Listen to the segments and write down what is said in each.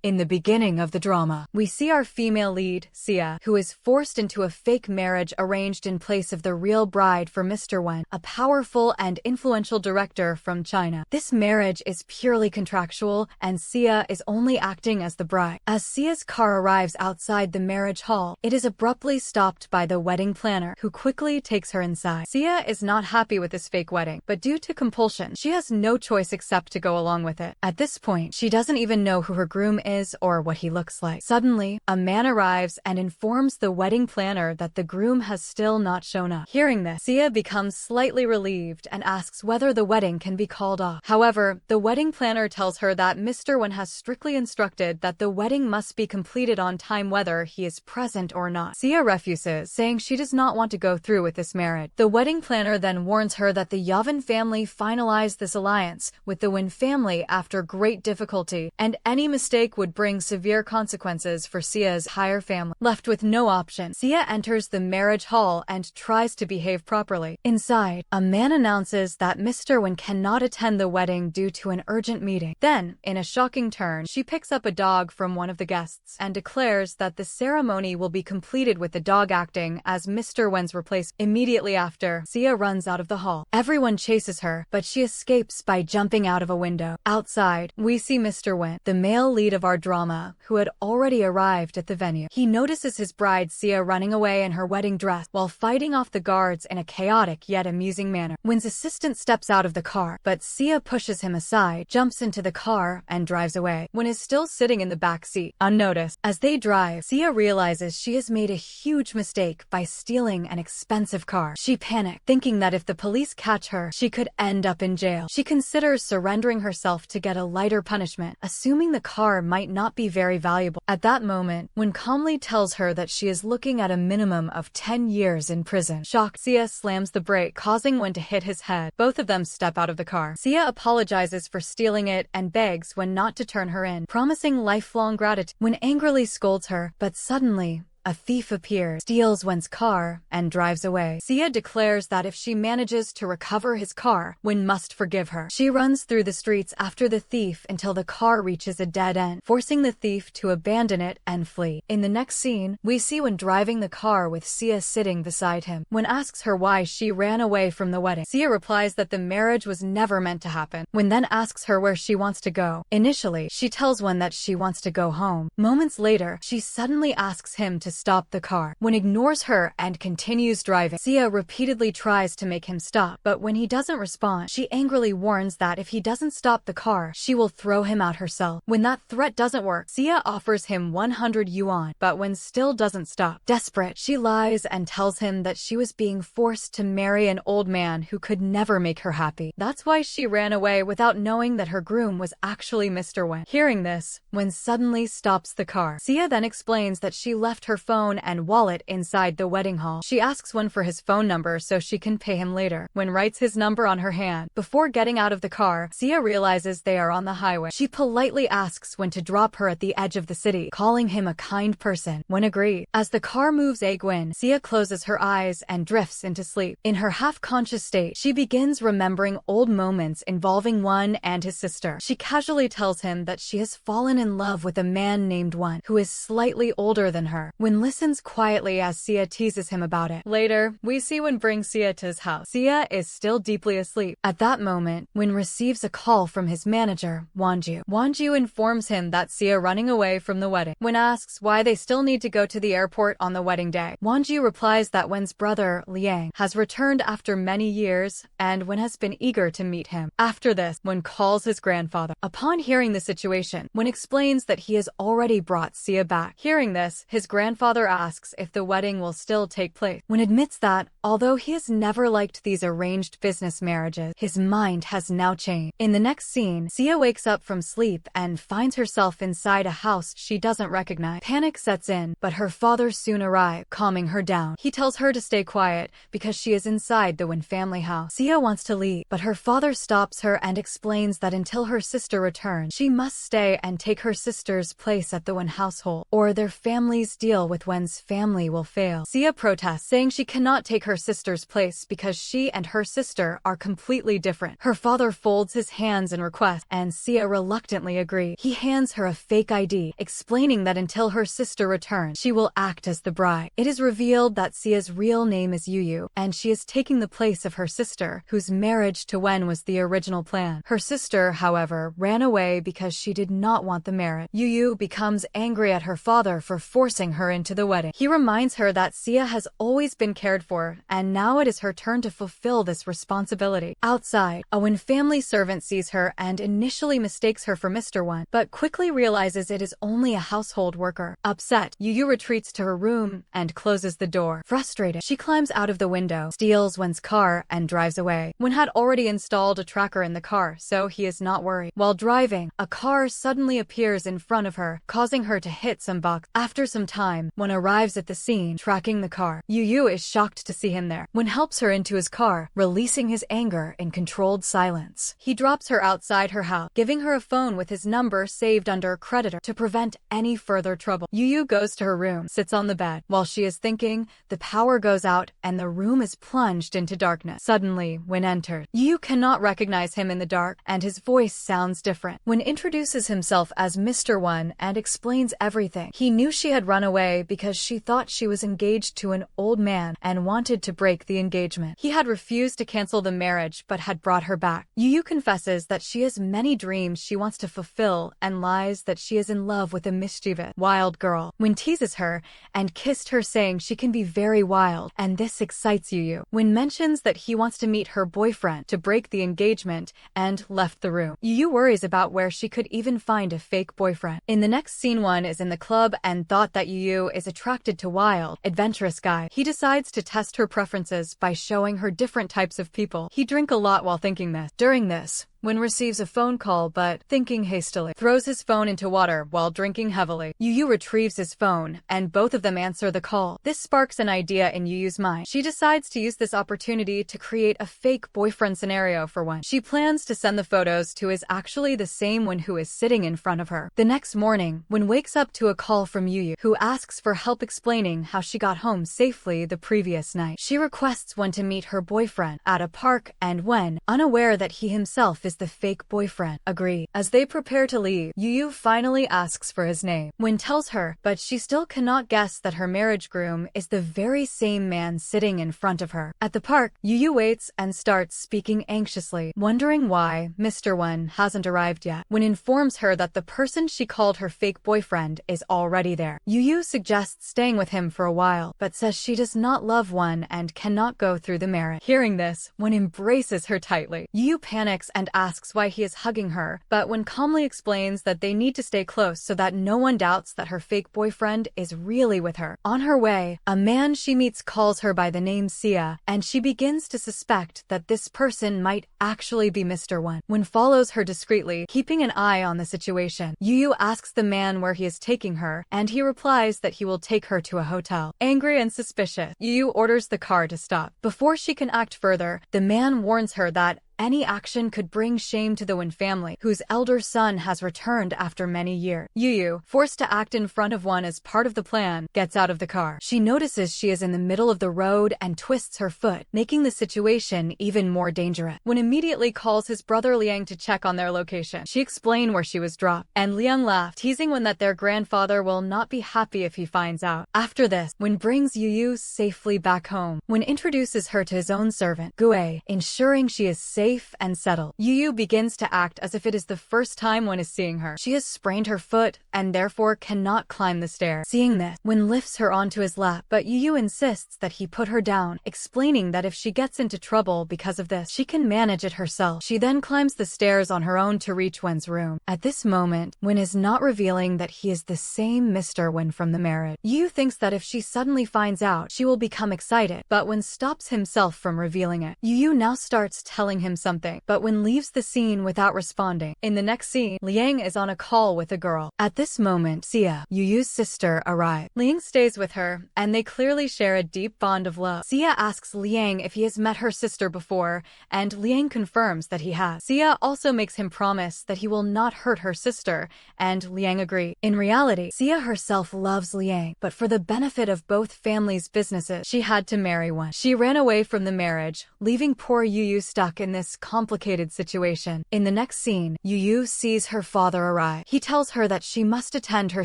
In the beginning of the drama, we see our female lead, Sia, who is forced into a fake marriage arranged in place of the real bride for Mr. Wen, a powerful and influential director from China. This marriage is purely contractual, and Sia is only acting as the bride. As Sia's car arrives outside the marriage hall, it is abruptly stopped by the wedding planner, who quickly takes her inside. Sia is not happy with this fake wedding, but due to compulsion, she has no choice except to go along with it. At this point, she doesn't even know who her groom is or what he looks like. Suddenly, a man arrives and informs the wedding planner that the groom has still not shown up. Hearing this, Sia becomes slightly relieved and asks whether the wedding can be called off. However, the wedding planner tells her that Mr. Wen has strictly instructed that the wedding must be completed on time whether he is present or not. Sia refuses, saying she does not want to go through with this marriage. The wedding planner then warns her that the Yavin family finalized this alliance with the Wen family after great difficulty, and any mistake would bring severe consequences for Sia's entire family. Left with no option, Sia enters the marriage hall and tries to behave properly. Inside, a man announces that Mr. Wen cannot attend the wedding due to an urgent meeting. Then, in a shocking turn, she picks up a dog from one of the guests and declares that the ceremony will be completed with the dog acting as Mr. Wen's replacement. Immediately after, Sia runs out of the hall. Everyone chases her, but she escapes by jumping out of a window. Outside, we see Mr. Wen, the male lead of our drama, who had already arrived at the venue. He notices his bride Sia running away in her wedding dress while fighting off the guards in a chaotic yet amusing manner. Wen's assistant steps out of the car, but Sia pushes him aside, jumps into the car, and drives away. Wen is still sitting in the back seat, unnoticed. As they drive, Sia realizes she has made a huge mistake by stealing an expensive car. She panics, thinking that if the police catch her, she could end up in jail. She considers surrendering herself to get a lighter punishment, assuming the car might not be very valuable. At that moment, Wen calmly tells her that she is looking at a minimum of 10 years in prison. Shocked, Sia slams the brake, causing Wen to hit his head. Both of them step out of the car. Sia apologizes for stealing it and begs Wen not to turn her in, promising lifelong gratitude. Wen angrily scolds her, but suddenly, a thief appears, steals Wen's car, and drives away. Sia declares that if she manages to recover his car, Wen must forgive her. She runs through the streets after the thief until the car reaches a dead end, forcing the thief to abandon it and flee. In the next scene, we see Wen driving the car with Sia sitting beside him. Wen asks her why she ran away from the wedding. Sia replies that the marriage was never meant to happen. Wen then asks her where she wants to go. Initially, she tells Wen that she wants to go home. Moments later, she suddenly asks him to stop the car. Wen ignores her and continues driving. Sia repeatedly tries to make him stop, but when he doesn't respond, she angrily warns that if he doesn't stop the car, she will throw him out herself. When that threat doesn't work, Sia offers him 100 yuan, but Wen still doesn't stop. Desperate, she lies and tells him that she was being forced to marry an old man who could never make her happy. That's why she ran away without knowing that her groom was actually Mr. Wen. Hearing this, Wen suddenly stops the car. Sia then explains that she left her phone and wallet inside the wedding hall. She asks Wen for his phone number so she can pay him later. Wen writes his number on her hand. Before getting out of the car, Sia realizes they are on the highway. She politely asks Wen to drop her at the edge of the city, calling him a kind person. Wen agrees. As the car moves Wen, Sia closes her eyes and drifts into sleep. In her half-conscious state, she begins remembering old moments involving Wen and his sister. She casually tells him that she has fallen in love with a man named Wen, who is slightly older than her. Wen listens quietly as Sia teases him about it. Later, we see Wen bring Sia to his house. Sia is still deeply asleep. At that moment, Wen receives a call from his manager, Wanju. Wanju informs him that Sia running away from the wedding. Wen asks why they still need to go to the airport on the wedding day. Wanju replies that Wen's brother, Liang, has returned after many years, and Wen has been eager to meet him. After this, Wen calls his grandfather. Upon hearing the situation, Wen explains that he has already brought Sia back. Hearing this, his grandfather asks if the wedding will still take place. Wen admits that, although he has never liked these arranged business marriages, his mind has now changed. In the next scene, Sia wakes up from sleep and finds herself inside a house she doesn't recognize. Panic sets in, but her father soon arrives, calming her down. He tells her to stay quiet because she is inside the Wen family house. Sia wants to leave, but her father stops her and explains that until her sister returns, she must stay and take her sister's place at the Wen household, or their family's deal deal with Wen's family will fail. Sia protests, saying she cannot take her sister's place because she and her sister are completely different. Her father folds his hands in request, and Sia reluctantly agrees. He hands her a fake ID, explaining that until her sister returns, she will act as the bride. It is revealed that Sia's real name is Yu, and she is taking the place of her sister, whose marriage to Wen was the original plan. Her sister, however, ran away because she did not want the marriage. Yu becomes angry at her father for forcing her into the wedding. He reminds her that Sia has always been cared for, and now it is her turn to fulfill this responsibility. Outside, a Wen family servant sees her and initially mistakes her for Mr. Wen, but quickly realizes it is only a household worker. Upset, Yu retreats to her room and closes the door. Frustrated, she climbs out of the window, steals Wen's car, and drives away. Wen had already installed a tracker in the car, so he is not worried. While driving, a car suddenly appears in front of her, causing her to hit some box. After some time, Wen arrives at the scene, tracking the car. Yu is shocked to see him there. Wen helps her into his car, releasing his anger in controlled silence. He drops her outside her house, giving her a phone with his number saved under creditor to prevent any further trouble. Yu goes to her room, sits on the bed. While she is thinking, the power goes out and the room is plunged into darkness. Suddenly, Wen enters. Yu cannot recognize him in the dark, and his voice sounds different. Wen introduces himself as Mr. Wen and explains everything. He knew she had run away because she thought she was engaged to an old man and wanted to break the engagement. He had refused to cancel the marriage but had brought her back. Yu confesses that she has many dreams she wants to fulfill and lies that she is in love with a mischievous, wild girl. Wen teases her and kissed her, saying she can be very wild, and this excites Yu. Wen mentions that he wants to meet her boyfriend to break the engagement and left the room. Yu worries about where she could even find a fake boyfriend. In the next scene, Wen is in the club and thought that Yu is attracted to wild, adventurous guy. He decides to test her preferences by showing her different types of people. He drank a lot while thinking this. During this, Wen receives a phone call but, thinking hastily, throws his phone into water while drinking heavily. Yu retrieves his phone, and both of them answer the call. This sparks an idea in Yu's mind. She decides to use this opportunity to create a fake boyfriend scenario for Wen. She plans to send the photos to is actually the same Wen who is sitting in front of her. The next morning, Wen wakes up to a call from Yu, who asks for help explaining how she got home safely the previous night. She requests Wen to meet her boyfriend at a park, and Wen, unaware that he himself is the fake boyfriend, agree. As they prepare to leave, Yu finally asks for his name. Wen tells her, but she still cannot guess that her marriage groom is the very same man sitting in front of her. At the park, Yu waits and starts speaking anxiously, wondering why Mr. Wen hasn't arrived yet. Wen informs her that the person she called her fake boyfriend is already there. Yu suggests staying with him for a while, but says she does not love Wen and cannot go through the marriage. Hearing this, Wen embraces her tightly. Yu panics and asks why he is hugging her, but Wen calmly explains that they need to stay close so that no one doubts that her fake boyfriend is really with her. On her way, a man she meets calls her by the name Sia, and she begins to suspect that this person might actually be Mr. Wen. Wen follows her discreetly, keeping an eye on the situation. Yu asks the man where he is taking her, and he replies that he will take her to a hotel. Angry and suspicious, Yu orders the car to stop. Before she can act further, the man warns her that any action could bring shame to the Wen family, whose elder son has returned after many years. Yu, forced to act in front of Wen as part of the plan, gets out of the car. She notices she is in the middle of the road and twists her foot, making the situation even more dangerous. Wen immediately calls his brother Liang to check on their location. She explained where she was dropped, and Liang laughed, teasing Wen that their grandfather will not be happy if he finds out. After this, Wen brings Yu safely back home. Wen introduces her to his own servant, Gue, ensuring she is safe and settled. Yu begins to act as if it is the first time Wen is seeing her. She has sprained her foot and therefore cannot climb the stairs. Seeing this, Wen lifts her onto his lap, but Yu insists that he put her down, explaining that if she gets into trouble because of this, she can manage it herself. She then climbs the stairs on her own to reach Wen's room. At this moment, Wen is not revealing that he is the same Mr. Wen from the marriage. Yu thinks that if she suddenly finds out, she will become excited, but Wen stops himself from revealing it. Yu now starts telling him something, but Wen leaves the scene without responding. In the next scene, Liang is on a call with a girl. At this moment, Sia, Yuyu's sister, arrives. Liang stays with her, and they clearly share a deep bond of love. Sia asks Liang if he has met her sister before, and Liang confirms that he has. Sia also makes him promise that he will not hurt her sister, and Liang agrees. In reality, Sia herself loves Liang, but for the benefit of both families' businesses, she had to marry one. She ran away from the marriage, leaving poor Yuyu stuck in this complicated situation. In the next scene, Yuyu sees her father arrive. He tells her that she must attend her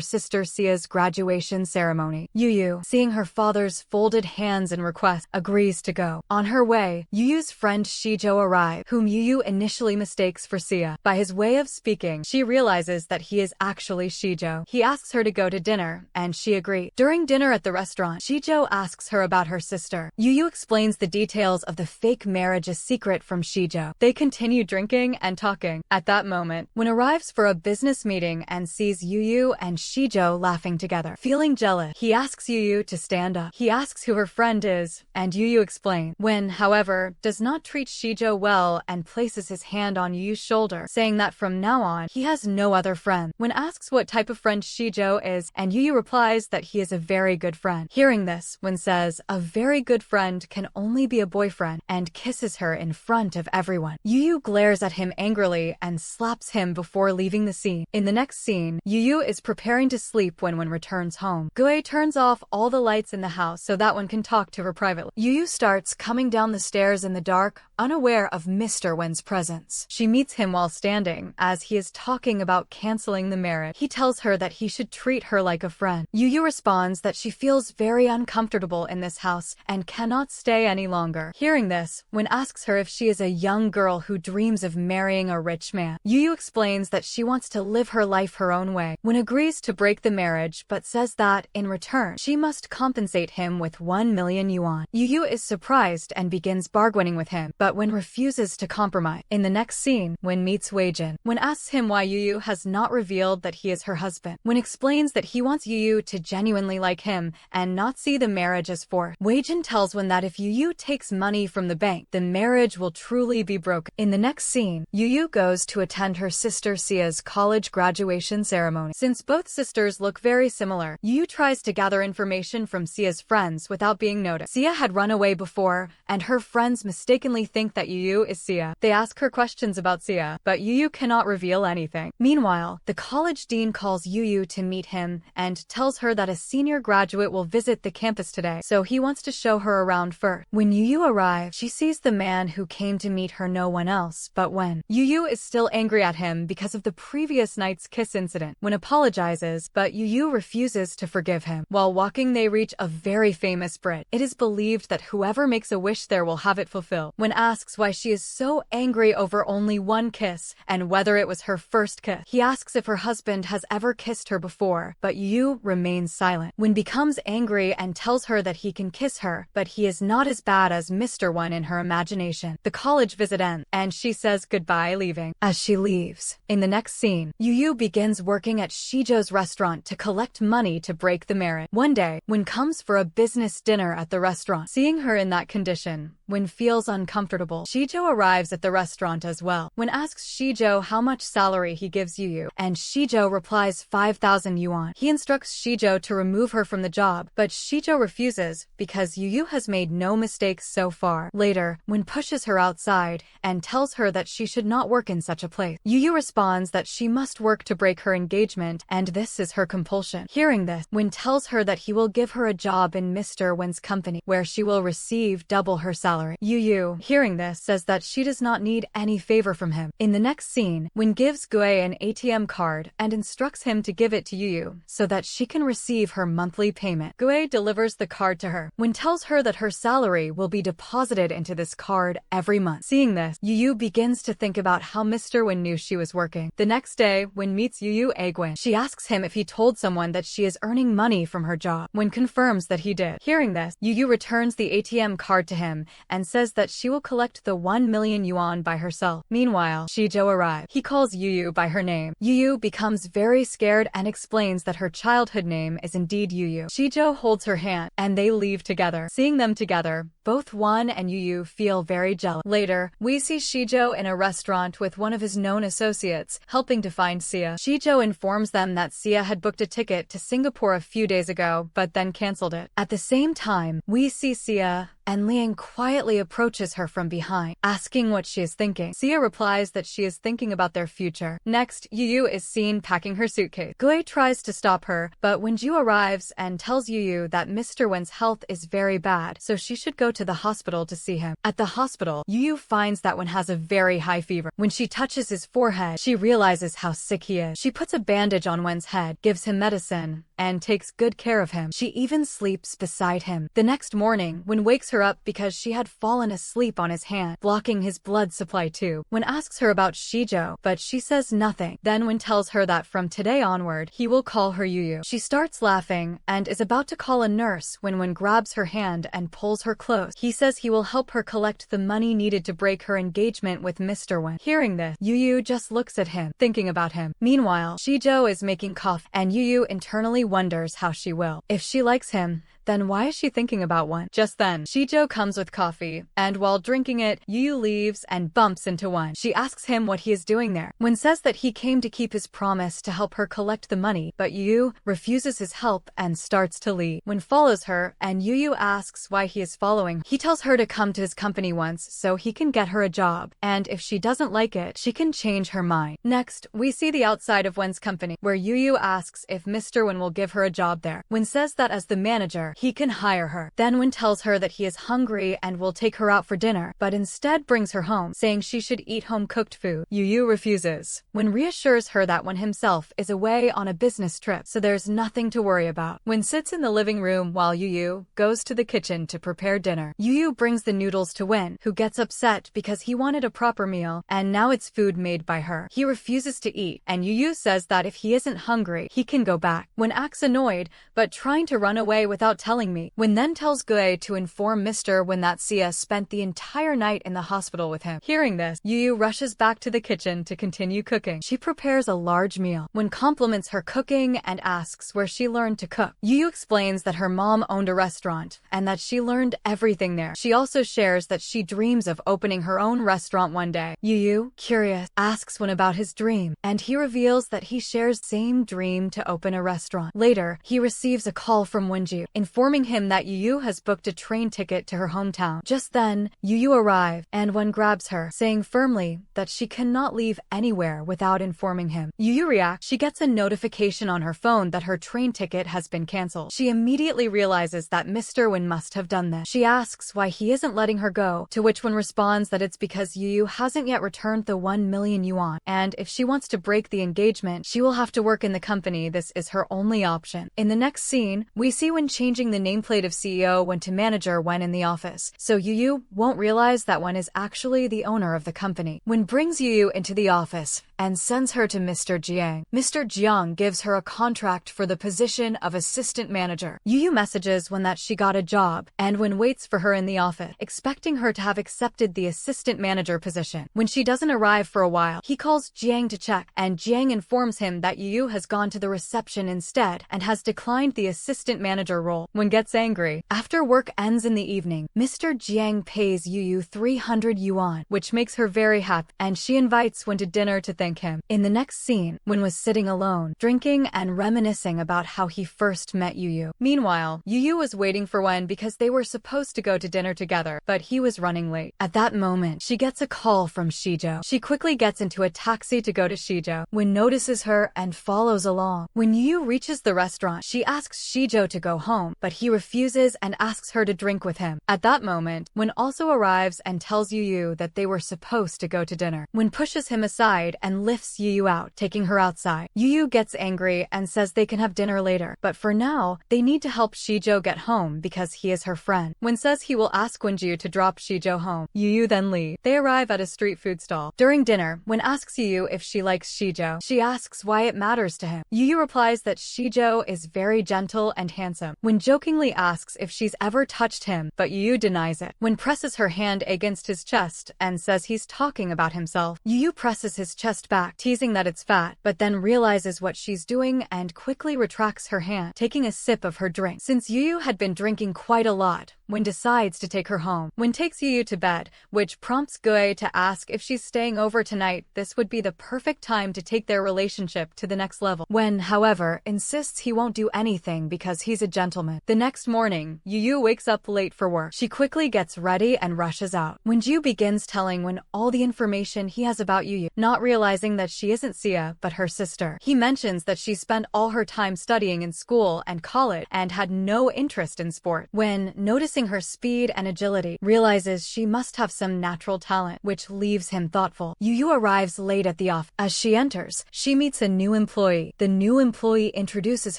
sister Sia's graduation ceremony. Yuyu, seeing her father's folded hands and request, agrees to go. On her way, Yuyu's friend Shijo arrives, whom Yuyu initially mistakes for Sia. By his way of speaking, she realizes that he is actually Shijo. He asks her to go to dinner, and she agrees. During dinner at the restaurant, Shijo asks her about her sister. Yuyu explains the details of the fake marriage a secret from Shijo. They continue drinking and talking. At that moment, Wen arrives for a business meeting and sees Yuyu and Shijo laughing together. Feeling jealous, he asks Yuyu to stand up. He asks who her friend is, and Yuyu explains. Wen, however, does not treat Shijo well and places his hand on Yuyu's shoulder, saying that from now on, he has no other friend. Wen asks what type of friend Shijo is, and Yuyu replies that he is a very good friend. Hearing this, Wen says, a very good friend can only be a boyfriend, and kisses her in front of everyone. Yuyu glares at him angrily and slaps him before leaving the scene. In the next scene, Yuyu is preparing to sleep when Wen returns home. Gue turns off all the lights in the house so that Wen can talk to her privately. Yuyu starts coming down the stairs in the dark, unaware of Mr. Wen's presence. She meets him while standing, as he is talking about canceling the marriage. He tells her that he should treat her like a friend. Yuyu responds that she feels very uncomfortable in this house and cannot stay any longer. Hearing this, Wen asks her if she is a young girl who dreams of marrying a rich man. Yuyu explains that she wants to live her life her own way. Wen agrees to break the marriage, but says that, in return, she must compensate him with 1 million yuan. Yuyu is surprised and begins bargaining with him, but Wen refuses to compromise. In the next scene, Wen meets Weijin. Wen asks him why Yuyu has not revealed that he is her husband. Wen explains that he wants Yuyu to genuinely like him and not see the marriage as forced. Weijin tells Wen that if Yuyu takes money from the bank, the marriage will truly be broken. In the next scene, Yuyu goes to attend her sister Sia's college graduation ceremony. Since both sisters look very similar, Yuyu tries to gather information from Sia's friends without being noticed. Sia had run away before, and her friends mistakenly think that Yuyu is Sia. They ask her questions about Sia, but Yuyu cannot reveal anything. Meanwhile, the college dean calls Yuyu to meet him and tells her that a senior graduate will visit the campus today, so he wants to show her around first. When Yuyu arrives, she sees the man who came to meet her, no one else but Wen. Yuyu is still angry at him because of the previous night's kiss incident. Wen apologizes, but Yuyu refuses to forgive him. While walking, they reach a very famous bridge. It is believed that whoever makes a wish there will have it fulfilled. Wen asks why she is so angry over only one kiss and whether it was her first kiss. He asks if her husband has ever kissed her before, but Yuyu remains silent. Wen becomes angry and tells her that he can kiss her, but he is not as bad as Mr. Wen in her imagination. The college visit ends, and she says goodbye, leaving. As she leaves, in the next scene, Yuyu begins working at Shijo's restaurant to collect money to break the marriage. One day, Wen comes for a business dinner at the restaurant. Seeing her in that condition, Wen feels uncomfortable. Shijo arrives at the restaurant as well. Wen asks Shijo how much salary he gives Yuyu, and Shijo replies 5,000 yuan. He instructs Shijo to remove her from the job, but Shijo refuses because Yuyu has made no mistakes so far. Later, Wen pushes her outside and tells her that she should not work in such a place. Yuyu responds that she must work to break her engagement, and this is her compulsion. Hearing this, Wen tells her that he will give her a job in Mr. Wen's company, where she will receive double her salary. Yuyu, hearing this, says that she does not need any favor from him. In the next scene, Wen gives Gue an ATM card and instructs him to give it to Yuyu so that she can receive her monthly payment. Gue delivers the card to her. Wen tells her that her salary will be deposited into this card every month. Seeing this, Yuyu begins to think about how Mr. Wen knew she was working. The next day, Wen meets Yuyu Agwin. She asks him if he told someone that she is earning money from her job. Wen confirms that he did. Hearing this, Yuyu returns the ATM card to him and says that she will collect the 1 million yuan by herself. Meanwhile, Shijo arrives. He calls Yuyu by her name. Yuyu becomes very scared and explains that her childhood name is indeed Yuyu. Shijo holds her hand, and they leave together. Seeing them together, both Wan and Yuyu feel very jealous. Later, Later, we see Shijo in a restaurant with one of his known associates, helping to find Sia. Shijo informs them that Sia had booked a ticket to Singapore a few days ago, but then cancelled it. At the same time, we see Sia, and Liang quietly approaches her from behind, asking what she is thinking. Sia replies that she is thinking about their future. Next, Yu is seen packing her suitcase. Gui tries to stop her, but Wenju arrives and tells Yu that Mr. Wen's health is very bad, so she should go to the hospital to see him. At the hospital, Yu finds that Wen has a very high fever. When she touches his forehead, she realizes how sick he is. She puts a bandage on Wen's head, gives him medicine, and takes good care of him. She even sleeps beside him. The next morning, Wen wakes her up because she had fallen asleep on his hand, blocking his blood supply too. Wen asks her about Shijo, but she says nothing. Then Wen tells her that from today onward, he will call her Yu. She starts laughing and is about to call a nurse when Wen grabs her hand and pulls her close. He says he will help her collect the money needed to break her engagement with Mr. Wen. Hearing this, Yu just looks at him, thinking about him. Meanwhile, Shijo is making coffee, and Yu internally wonders how she will. If she likes him, then why is she thinking about one? Just then, Shijo comes with coffee, and while drinking it, Yu leaves and bumps into Wen. She asks him what he is doing there. Wen says that he came to keep his promise to help her collect the money, but Yu refuses his help and starts to leave. Wen follows her, and Yu asks why he is following. He tells her to come to his company once so he can get her a job, and if she doesn't like it, she can change her mind. Next, we see the outside of Wen's company, where Yu asks if Mr. Wen will give her a job there. Wen says that as the manager, he can hire her. Then Wen tells her that he is hungry and will take her out for dinner, but instead brings her home, saying she should eat home-cooked food. Yu refuses. Wen reassures her that Wen himself is away on a business trip, so there's nothing to worry about. Wen sits in the living room while Yu goes to the kitchen to prepare dinner. Yu brings the noodles to Wen, who gets upset because he wanted a proper meal, and now it's food made by her. He refuses to eat, and Yu says that if he isn't hungry, he can go back. Wen acts annoyed, but trying to run away without telling me. Wen then tells Gui to inform Mr. Wen that Sia spent the entire night in the hospital with him. Hearing this, Yu rushes back to the kitchen to continue cooking. She prepares a large meal. Wen compliments her cooking and asks where she learned to cook. Yu explains that her mom owned a restaurant and that she learned everything there. She also shares that she dreams of opening her own restaurant one day. Yu, curious, asks Wen about his dream, and he reveals that he shares the same dream to open a restaurant. Later, he receives a call from Wenju, informing him that Yu has booked a train ticket to her hometown. Just then, Yu arrives, and Wen grabs her, saying firmly that she cannot leave anywhere without informing him. Yu reacts. She gets a notification on her phone that her train ticket has been cancelled. She immediately realizes that Mr. Wen must have done this. She asks why he isn't letting her go, to which Wen responds that it's because Yu hasn't yet returned the 1 million yuan, and if she wants to break the engagement, she will have to work in the company. This is her only option. In the next scene, we see Wen changing the nameplate of CEO Wen to manager Wen in the office, so Yu won't realize that Wen is actually the owner of the company. Wen brings Yu into the office and sends her to Mr. Jiang. Mr. Jiang gives her a contract for the position of assistant manager. Yu messages Wen that she got a job, and Wen waits for her in the office, expecting her to have accepted the assistant manager position. When she doesn't arrive for a while, he calls Jiang to check, and Jiang informs him that Yu has gone to the reception instead and has declined the assistant manager role. Wen gets angry. After work ends in the evening, Mr. Jiang pays Yu 300 yuan, which makes her very happy, and she invites Wen to dinner to thank him. In the next scene, Wen was sitting alone, drinking and reminiscing about how he first met Yu. Meanwhile, Yu was waiting for Wen because they were supposed to go to dinner together, but he was running late. At that moment, she gets a call from Shijo. She quickly gets into a taxi to go to Shijo. Wen notices her and follows along. When Yu reaches the restaurant, she asks Shijo to go home, but he refuses and asks her to drink with him. At that moment, Wen also arrives and tells Yu that they were supposed to go to dinner. Wen pushes him aside and lifts Yu out, taking her outside. Yu gets angry and says they can have dinner later, but for now, they need to help Shijo get home because he is her friend. Wen says he will ask Wenju to drop Shijo home. Yu then leaves. They arrive at a street food stall. During dinner, Wen asks Yu if she likes Shijo. She asks why it matters to him. Yu replies that Shijo is very gentle and handsome. Wen jokingly asks if she's ever touched him, but Yu denies it. Wen presses her hand against his chest and says he's talking about himself. Yu presses his chest breast back, teasing that it's fat, but then realizes what she's doing and quickly retracts her hand, taking a sip of her drink. Since Yu had been drinking quite a lot, Won decides to take her home. Won takes Yu to bed, which prompts Gui to ask if she's staying over tonight. This would be the perfect time to take their relationship to the next level. Won, however, insists he won't do anything because he's a gentleman. The next morning, Yu wakes up late for work. She quickly gets ready and rushes out. When Yu begins telling Won all the information he has about Yu, not realizing that she isn't Sia but her sister. He mentions that she spent all her time studying in school and college and had no interest in sport. When noticing her speed and agility, realizes she must have some natural talent, which leaves him thoughtful. Yu arrives late at the office. As she enters, she meets a new employee. The new employee introduces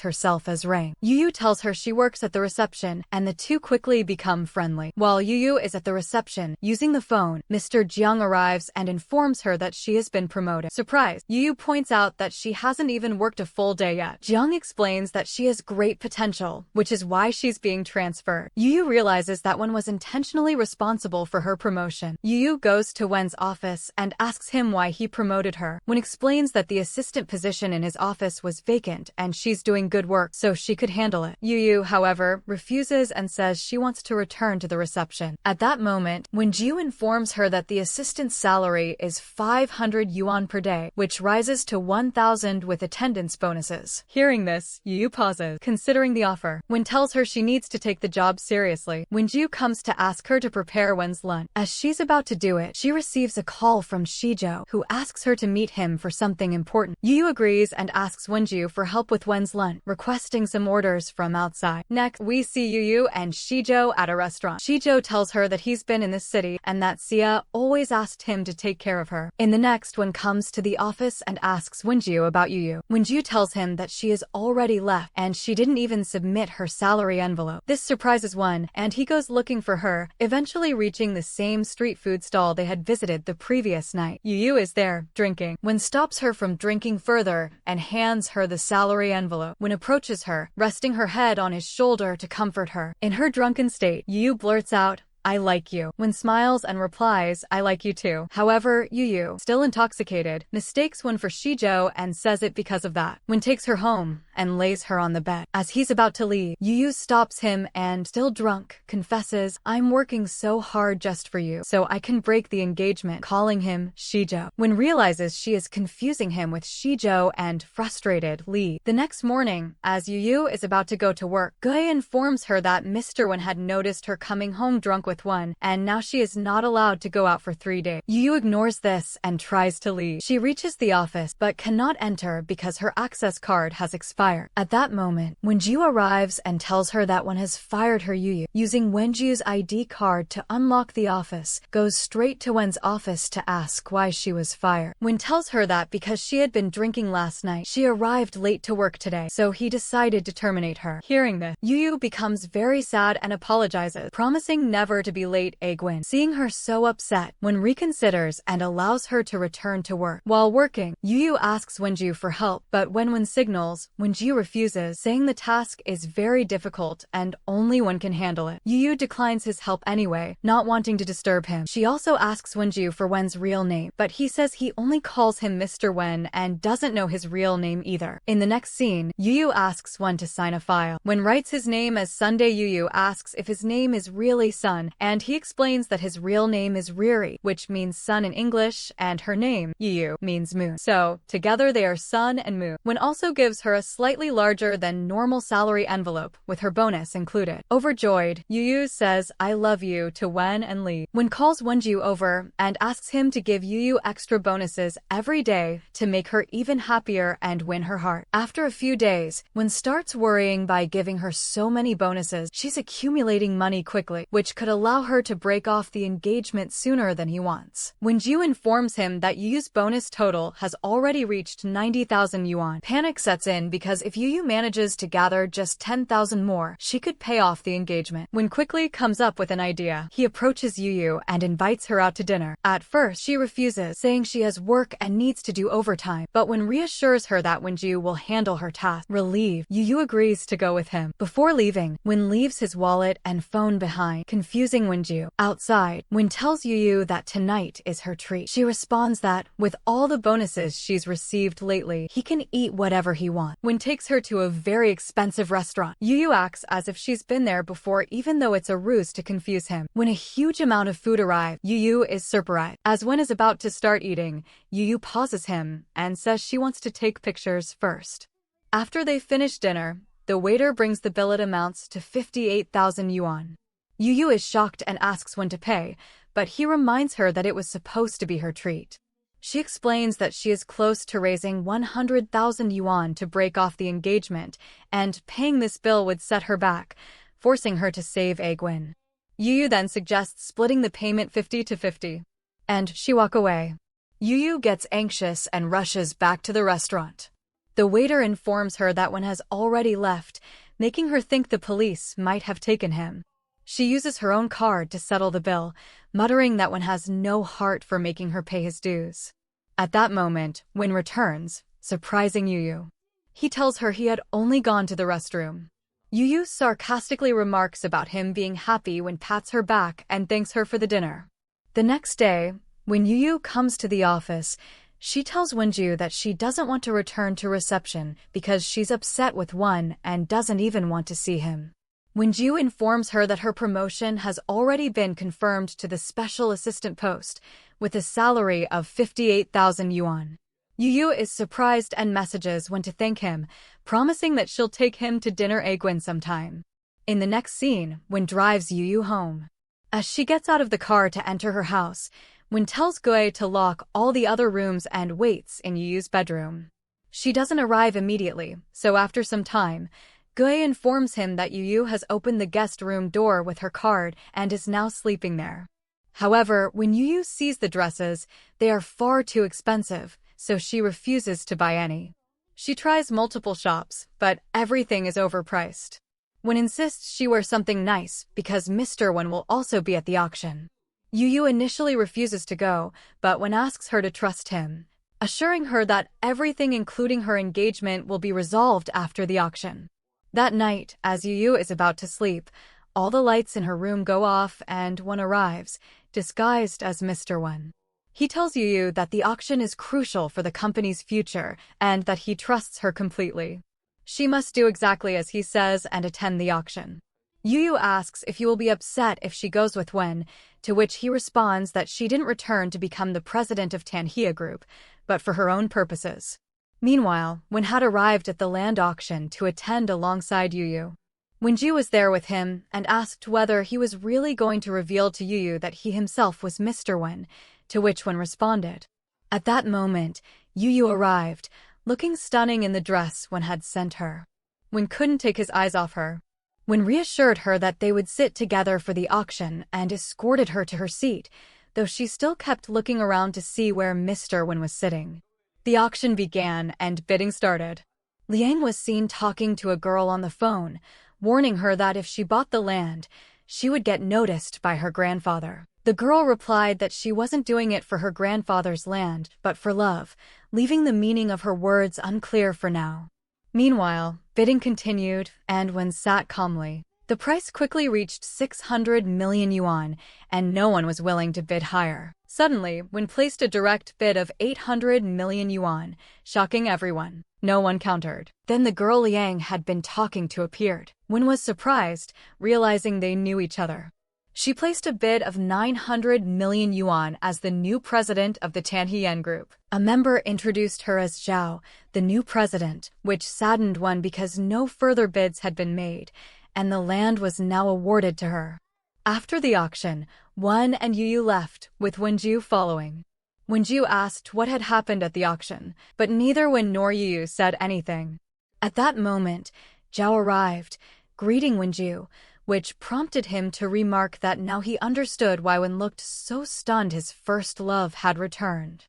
herself as Ray. Yu tells her she works at the reception, and the two quickly become friendly. While Yu is at the reception, using the phone, Mr. Jiang arrives and informs her that she has been promoted. Surprised, Yu points out that she hasn't even worked a full day yet. Jiang explains that she has great potential, which is why she's being transferred. Yu realizes that Won was intentionally responsible for her promotion. Yu goes to Wen's office and asks him why he promoted her. Wen explains that the assistant position in his office was vacant and she's doing good work so she could handle it. Yu, however, refuses and says she wants to return to the reception. At that moment, when Jiu informs her that the assistant's salary is 500 yuan per day, which rises to 1,000 with attendance bonuses. Hearing this, Yu pauses, considering the offer. Wen tells her she needs to take the job seriously. When Jiu comes to ask her to prepare Wen's lunch, as she's about to do it, she receives a call from Shizhou, who asks her to meet him for something important. Yu agrees and asks Wenju for help with Wen's lunch, requesting some orders from outside. Next, we see Yu and Shizhou at a restaurant. Shizhou tells her that he's been in this city and that Sia always asked him to take care of her. In the next, Wen comes to the office and asks Wenju about Yu. Wenju tells him that she has already left and she didn't even submit her salary envelope. This surprises Wen, and he goes looking for her, eventually reaching the same street food stall they had visited the previous night. Yu is there, drinking. Wen stops her from drinking further and hands her the salary envelope. Wen approaches her, resting her head on his shoulder to comfort her. In her drunken state, Yu blurts out, "I like you." Wen smiles and replies, "I like you too." However, Yu, still intoxicated, mistakes Wen for Shizhou and says it because of that. Wen takes her home and lays her on the bed. As he's about to leave, Yu stops him and, still drunk, confesses, "I'm working so hard just for you, so I can break the engagement," calling him Shizhou. Wen realizes she is confusing him with Shizhou and, frustrated, leaves. The next morning, as Yu is about to go to work, Gui informs her that Mr. Wen had noticed her coming home drunk with Wen, and now she is not allowed to go out for 3 days. Yu ignores this and tries to leave. She reaches the office but cannot enter because her access card has expired. At that moment, Wenju arrives and tells her that Wen has fired her. Yu, using Wenju's ID card to unlock the office, goes straight to Wen's office to ask why she was fired. Wen tells her that because she had been drinking last night, she arrived late to work today, so he decided to terminate her. Hearing this, Yu becomes very sad and apologizes, promising never to be late. Gwyn, seeing her so upset, Wen reconsiders and allows her to return to work. While working, Yu asks Wenju for help, but when Wen signals, Wenju refuses, saying the task is very difficult and only Wen can handle it. Yu declines his help anyway, not wanting to disturb him. She also asks Wenju for Wen's real name, but he says he only calls him Mr. Wen and doesn't know his real name either. In the next scene, Yu asks Wen to sign a file. Wen writes his name as Sunday. Yu asks if his name is really Sun, and he explains that his real name is Riri, which means sun in English, and her name, Yu, means moon. So, together they are sun and moon. Wen also gives her a slightly larger than normal salary envelope, with her bonus included. Overjoyed, Yu says, "I love you" to Wen and Lee. Wen calls Wenju over and asks him to give Yu extra bonuses every day to make her even happier and win her heart. After a few days, Wen starts worrying by giving her so many bonuses, she's accumulating money quickly, which could allow her to break off the engagement sooner than he wants. Wenju informs him that Yu's bonus total has already reached 90,000 yuan. Panic sets in because if Yu manages to gather just 10,000 more, she could pay off the engagement. Wen quickly comes up with an idea. He approaches Yu and invites her out to dinner. At first, she refuses, saying she has work and needs to do overtime, but Wen reassures her that Wenju will handle her task. Relieved, Yu agrees to go with him. Before leaving, Wen leaves his wallet and phone behind, confused confusing Wenju. Outside, Wen tells Yu that tonight is her treat. She responds that, with all the bonuses she's received lately, he can eat whatever he wants. Wen takes her to a very expensive restaurant. Yu acts as if she's been there before, even though it's a ruse to confuse him. When a huge amount of food arrives, Yu is surprised. As Wen is about to start eating, Yu pauses him and says she wants to take pictures first. After they finish dinner, the waiter brings the bill. It amounts to 58,000 yuan. Yu is shocked and asks when to pay, but he reminds her that it was supposed to be her treat. She explains that she is close to raising 100,000 yuan to break off the engagement, and paying this bill would set her back, forcing her to save Agwin. Yu then suggests splitting the payment 50-50, and she walks away. Yu gets anxious and rushes back to the restaurant. The waiter informs her that Wen has already left, making her think the police might have taken him. She uses her own card to settle the bill, muttering that Wen has no heart for making her pay his dues. At that moment, Wen returns, surprising Yu. He tells her he had only gone to the restroom. Yu sarcastically remarks about him being happy when pats her back and thanks her for the dinner. The next day, when Yu comes to the office, she tells Wenju that she doesn't want to return to reception because she's upset with Wen and doesn't even want to see him. Wenju informs her that her promotion has already been confirmed to the special assistant post, with a salary of 58,000 yuan. Yu is surprised and messages Wen to thank him, promising that she'll take him to dinner Agwin sometime. In the next scene, Wen drives Yu home. As she gets out of the car to enter her house, Wen tells Gui to lock all the other rooms and waits in Yu's bedroom. She doesn't arrive immediately, so after some time, Gui informs him that Yu has opened the guest room door with her card and is now sleeping there. However, when Yu sees the dresses, they are far too expensive, so she refuses to buy any. She tries multiple shops, but everything is overpriced. Wen insists she wear something nice because Mr. Wen will also be at the auction. Yu initially refuses to go, but Wen asks her to trust him, assuring her that everything including her engagement will be resolved after the auction. That night, as Yu is about to sleep, all the lights in her room go off and Wen arrives, disguised as Mr. Wen. He tells Yu that the auction is crucial for the company's future and that he trusts her completely. She must do exactly as he says and attend the auction. Yu asks if he will be upset if she goes with Wen, to which he responds that she didn't return to become the president of Tanhea Group, but for her own purposes. Meanwhile, Wen had arrived at the land auction to attend alongside Yu. Wenju was there with him and asked whether he was really going to reveal to Yu that he himself was Mr. Wen, to which Wen responded. At that moment, Yu arrived, looking stunning in the dress Wen had sent her. Wen couldn't take his eyes off her. Wen reassured her that they would sit together for the auction and escorted her to her seat, though she still kept looking around to see where Mr. Wen was sitting. The auction began and bidding started. Liang was seen talking to a girl on the phone, warning her that if she bought the land, she would get noticed by her grandfather. The girl replied that she wasn't doing it for her grandfather's land, but for love, leaving the meaning of her words unclear for now. Meanwhile, bidding continued, and Wen sat calmly. The price quickly reached 600 million yuan, and no one was willing to bid higher. Suddenly, Wen placed a direct bid of 800 million yuan, shocking everyone. No one countered. Then the girl Liang had been talking to appeared. Wen was surprised, realizing they knew each other. She placed a bid of 900 million yuan as the new president of the Tanhea Group. A member introduced her as Zhao, the new president, which saddened Wen because no further bids had been made, and the land was now awarded to her. After the auction, Wen and Yu left, with Wenju following. Wenju asked what had happened at the auction, but neither Wen nor Yu said anything. At that moment, Zhao arrived, greeting Wenju, which prompted him to remark that now he understood why Wen looked so stunned his first love had returned.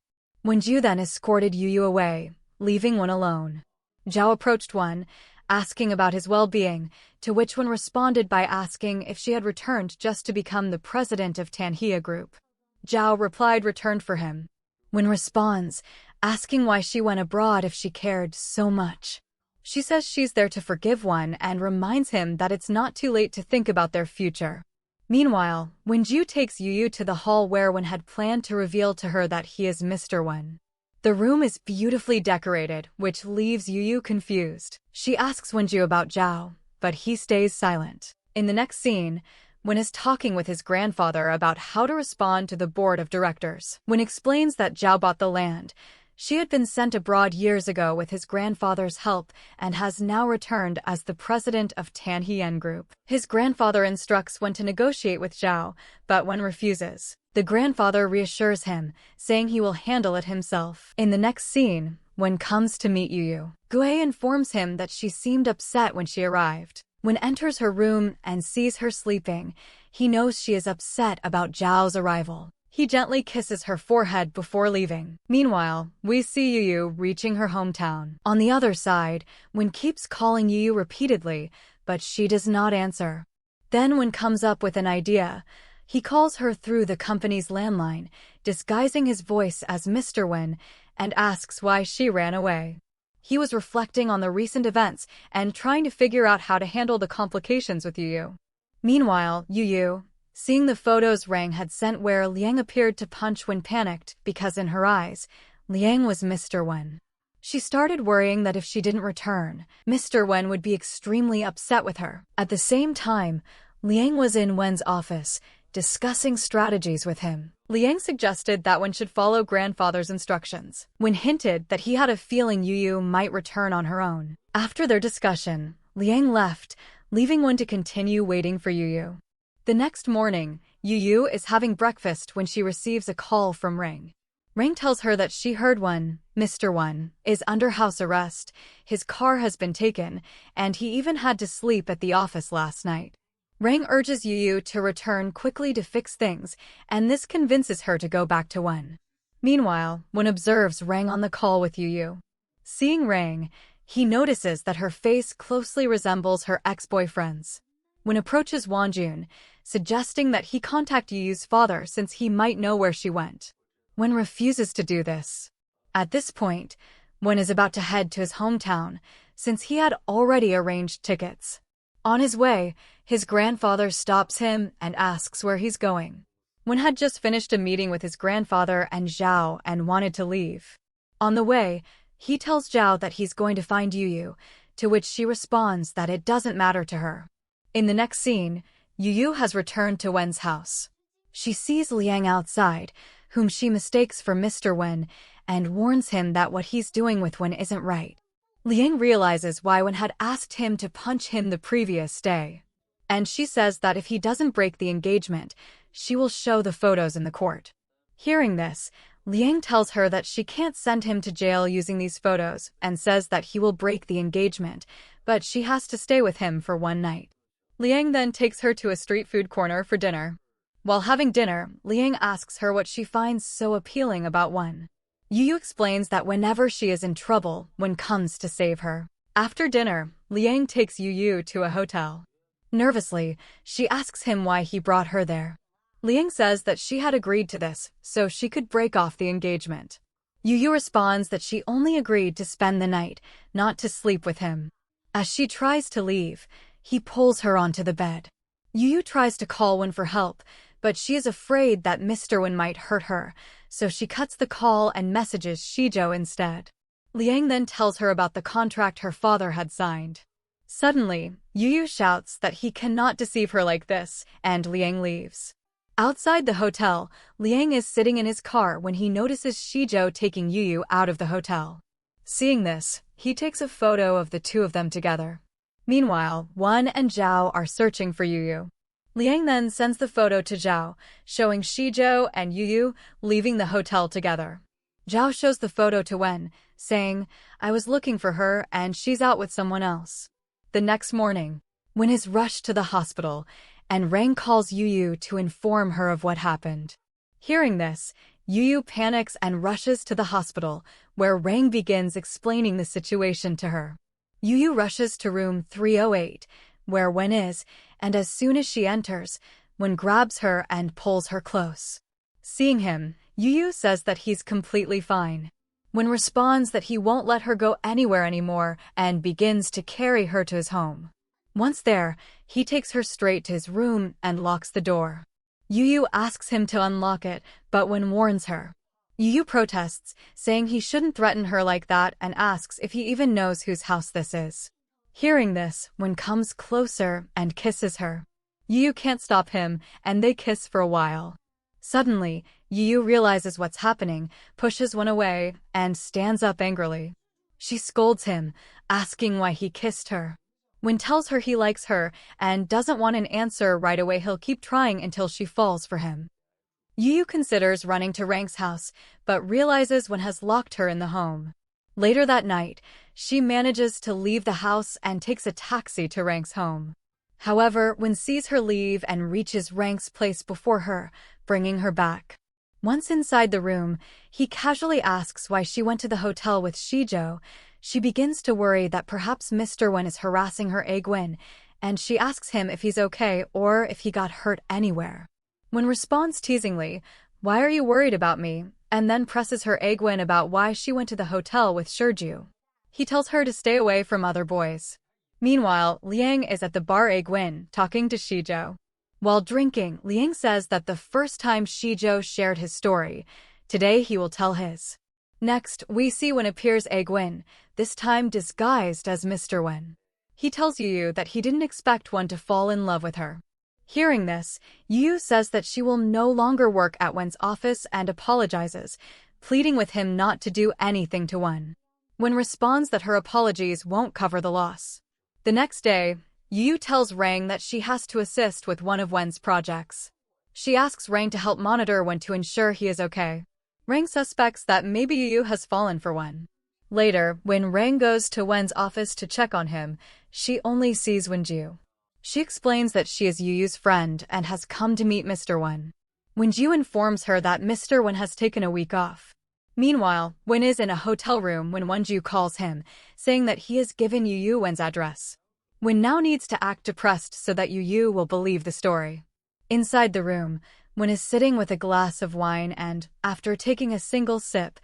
Wenju then escorted Yu away, leaving Wen alone. Zhao approached Wen, asking about his well-being, to which Wen responded by asking if she had returned just to become the president of Tanhea Group. Zhao replied returned for him. Wen responds, asking why she went abroad if she cared so much. She says she's there to forgive Wen and reminds him that it's not too late to think about their future. Meanwhile, when Ju takes Yu to the hall where Wen had planned to reveal to her that he is Mr. Wen. The room is beautifully decorated, which leaves Yu confused. She asks Wenju about Zhao, but he stays silent. In the next scene, Wen is talking with his grandfather about how to respond to the board of directors. Wen explains that Zhao bought the land. She had been sent abroad years ago with his grandfather's help and has now returned as the president of Tan Hien Group. His grandfather instructs Wen to negotiate with Zhao, but Wen refuses. The grandfather reassures him, saying he will handle it himself. In the next scene, Wen comes to meet Yu. Gue informs him that she seemed upset when she arrived. Wen enters her room and sees her sleeping. He knows she is upset about Zhao's arrival. He gently kisses her forehead before leaving. Meanwhile, we see Yu reaching her hometown. On the other side, Wen keeps calling Yu repeatedly, but she does not answer. Then Wen comes up with an idea. He calls her through the company's landline, disguising his voice as Mr. Wen, and asks why she ran away. He was reflecting on the recent events and trying to figure out how to handle the complications with Yu. Meanwhile, Yu, seeing the photos Rang had sent where Liang appeared to punch Wen, panicked because in her eyes, Liang was Mr. Wen. She started worrying that if she didn't return, Mr. Wen would be extremely upset with her. At the same time, Liang was in Wen's office, discussing strategies with him. Liang suggested that Wen should follow grandfather's instructions. Wen hinted that he had a feeling Yu might return on her own. After their discussion, Liang left, leaving Wen to continue waiting for Yu. The next morning, Yu is having breakfast when she receives a call from Ring. Ring tells her that she heard Mr. Wen, is under house arrest, his car has been taken, and he even had to sleep at the office last night. Ring urges Yu to return quickly to fix things, and this convinces her to go back to Wen. Meanwhile, Wen observes Ring on the call with Yu. Seeing Ring, he notices that her face closely resembles her ex-boyfriend's. Wen approaches Wanjun, suggesting that he contact Yu's father since he might know where she went. Wen refuses to do this. At this point, Wen is about to head to his hometown, since he had already arranged tickets. On his way, his grandfather stops him and asks where he's going. Wen had just finished a meeting with his grandfather and Zhao and wanted to leave. On the way, he tells Zhao that he's going to find Yu, to which she responds that it doesn't matter to her. In the next scene, Yu has returned to Wen's house. She sees Liang outside, whom she mistakes for Mr. Wen, and warns him that what he's doing with Wen isn't right. Liang realizes why Wen had asked him to punch him the previous day. And she says that if he doesn't break the engagement, she will show the photos in the court. Hearing this, Liang tells her that she can't send him to jail using these photos and says that he will break the engagement, but she has to stay with him for one night. Liang then takes her to a street food corner for dinner. While having dinner, Liang asks her what she finds so appealing about Wen. Yu explains that whenever she is in trouble, Wen comes to save her. After dinner, Liang takes Yu to a hotel. Nervously, she asks him why he brought her there. Liang says that she had agreed to this, so she could break off the engagement. Yu responds that she only agreed to spend the night, not to sleep with him. As she tries to leave, he pulls her onto the bed. Yu tries to call Wen for help, but she is afraid that Mr. Wen might hurt her, so she cuts the call and messages Shizhou instead. Liang then tells her about the contract her father had signed. Suddenly, Yu shouts that he cannot deceive her like this, and Liang leaves. Outside the hotel, Liang is sitting in his car when he notices Shizhou taking Yu out of the hotel. Seeing this, he takes a photo of the two of them together. Meanwhile, Wen and Zhao are searching for Yu. Liang then sends the photo to Zhao, showing Shizhou and Yu leaving the hotel together. Zhao shows the photo to Wen, saying, "I was looking for her and she's out with someone else." The next morning, Wen is rushed to the hospital, and Rang calls Yu to inform her of what happened. Hearing this, Yu panics and rushes to the hospital, where Rang begins explaining the situation to her. Yu rushes to room 308, where Wen is, and as soon as she enters, Wen grabs her and pulls her close. Seeing him, Yu says that he's completely fine. Wen responds that he won't let her go anywhere anymore and begins to carry her to his home. Once there, he takes her straight to his room and locks the door. Yu asks him to unlock it, but Wen warns her. Yu protests, saying he shouldn't threaten her like that and asks if he even knows whose house this is. Hearing this, Wen comes closer and kisses her. Yu can't stop him, and they kiss for a while. Suddenly, Yu realizes what's happening, pushes Wen away, and stands up angrily. She scolds him, asking why he kissed her. Wen tells her he likes her and doesn't want an answer right away. He'll keep trying until she falls for him. Yu considers running to Rang's house, but realizes Wen has locked her in the home. Later that night, she manages to leave the house and takes a taxi to Rang's home. However, Wen sees her leave and reaches Rang's place before her, bringing her back. Once inside the room, he casually asks why she went to the hotel with Shijo. She begins to worry that perhaps Mr. Wen is harassing her Wen, and she asks him if he's okay or if he got hurt anywhere. Wen responds teasingly, "Why are you worried about me?" and then presses her Wen about why she went to the hotel with Shiju. He tells her to stay away from other boys. Meanwhile, Liang is at the bar Wen, talking to Shijo. While drinking, Liang says that the first time Shijo shared his story, today he will tell his. Next, we see Wen appears Wen, this time disguised as Mr. Wen. He tells Yu that he didn't expect Wen to fall in love with her. Hearing this, Yu says that she will no longer work at Wen's office and apologizes, pleading with him not to do anything to Wen. Wen responds that her apologies won't cover the loss. The next day, Yu tells Rang that she has to assist with one of Wen's projects. She asks Rang to help monitor Wen to ensure he is okay. Rang suspects that maybe Yu has fallen for Wen. Later, when Rang goes to Wen's office to check on him, she only sees Wenju. She explains that she is Yu's friend and has come to meet Mr. Wen. Wenju informs her that Mr. Wen has taken a week off. Meanwhile, Wen is in a hotel room when Wenju calls him, saying that he has given Yu Wen's address. Wen now needs to act depressed so that Yu will believe the story. Inside the room, Wen is sitting with a glass of wine and, after taking a single sip,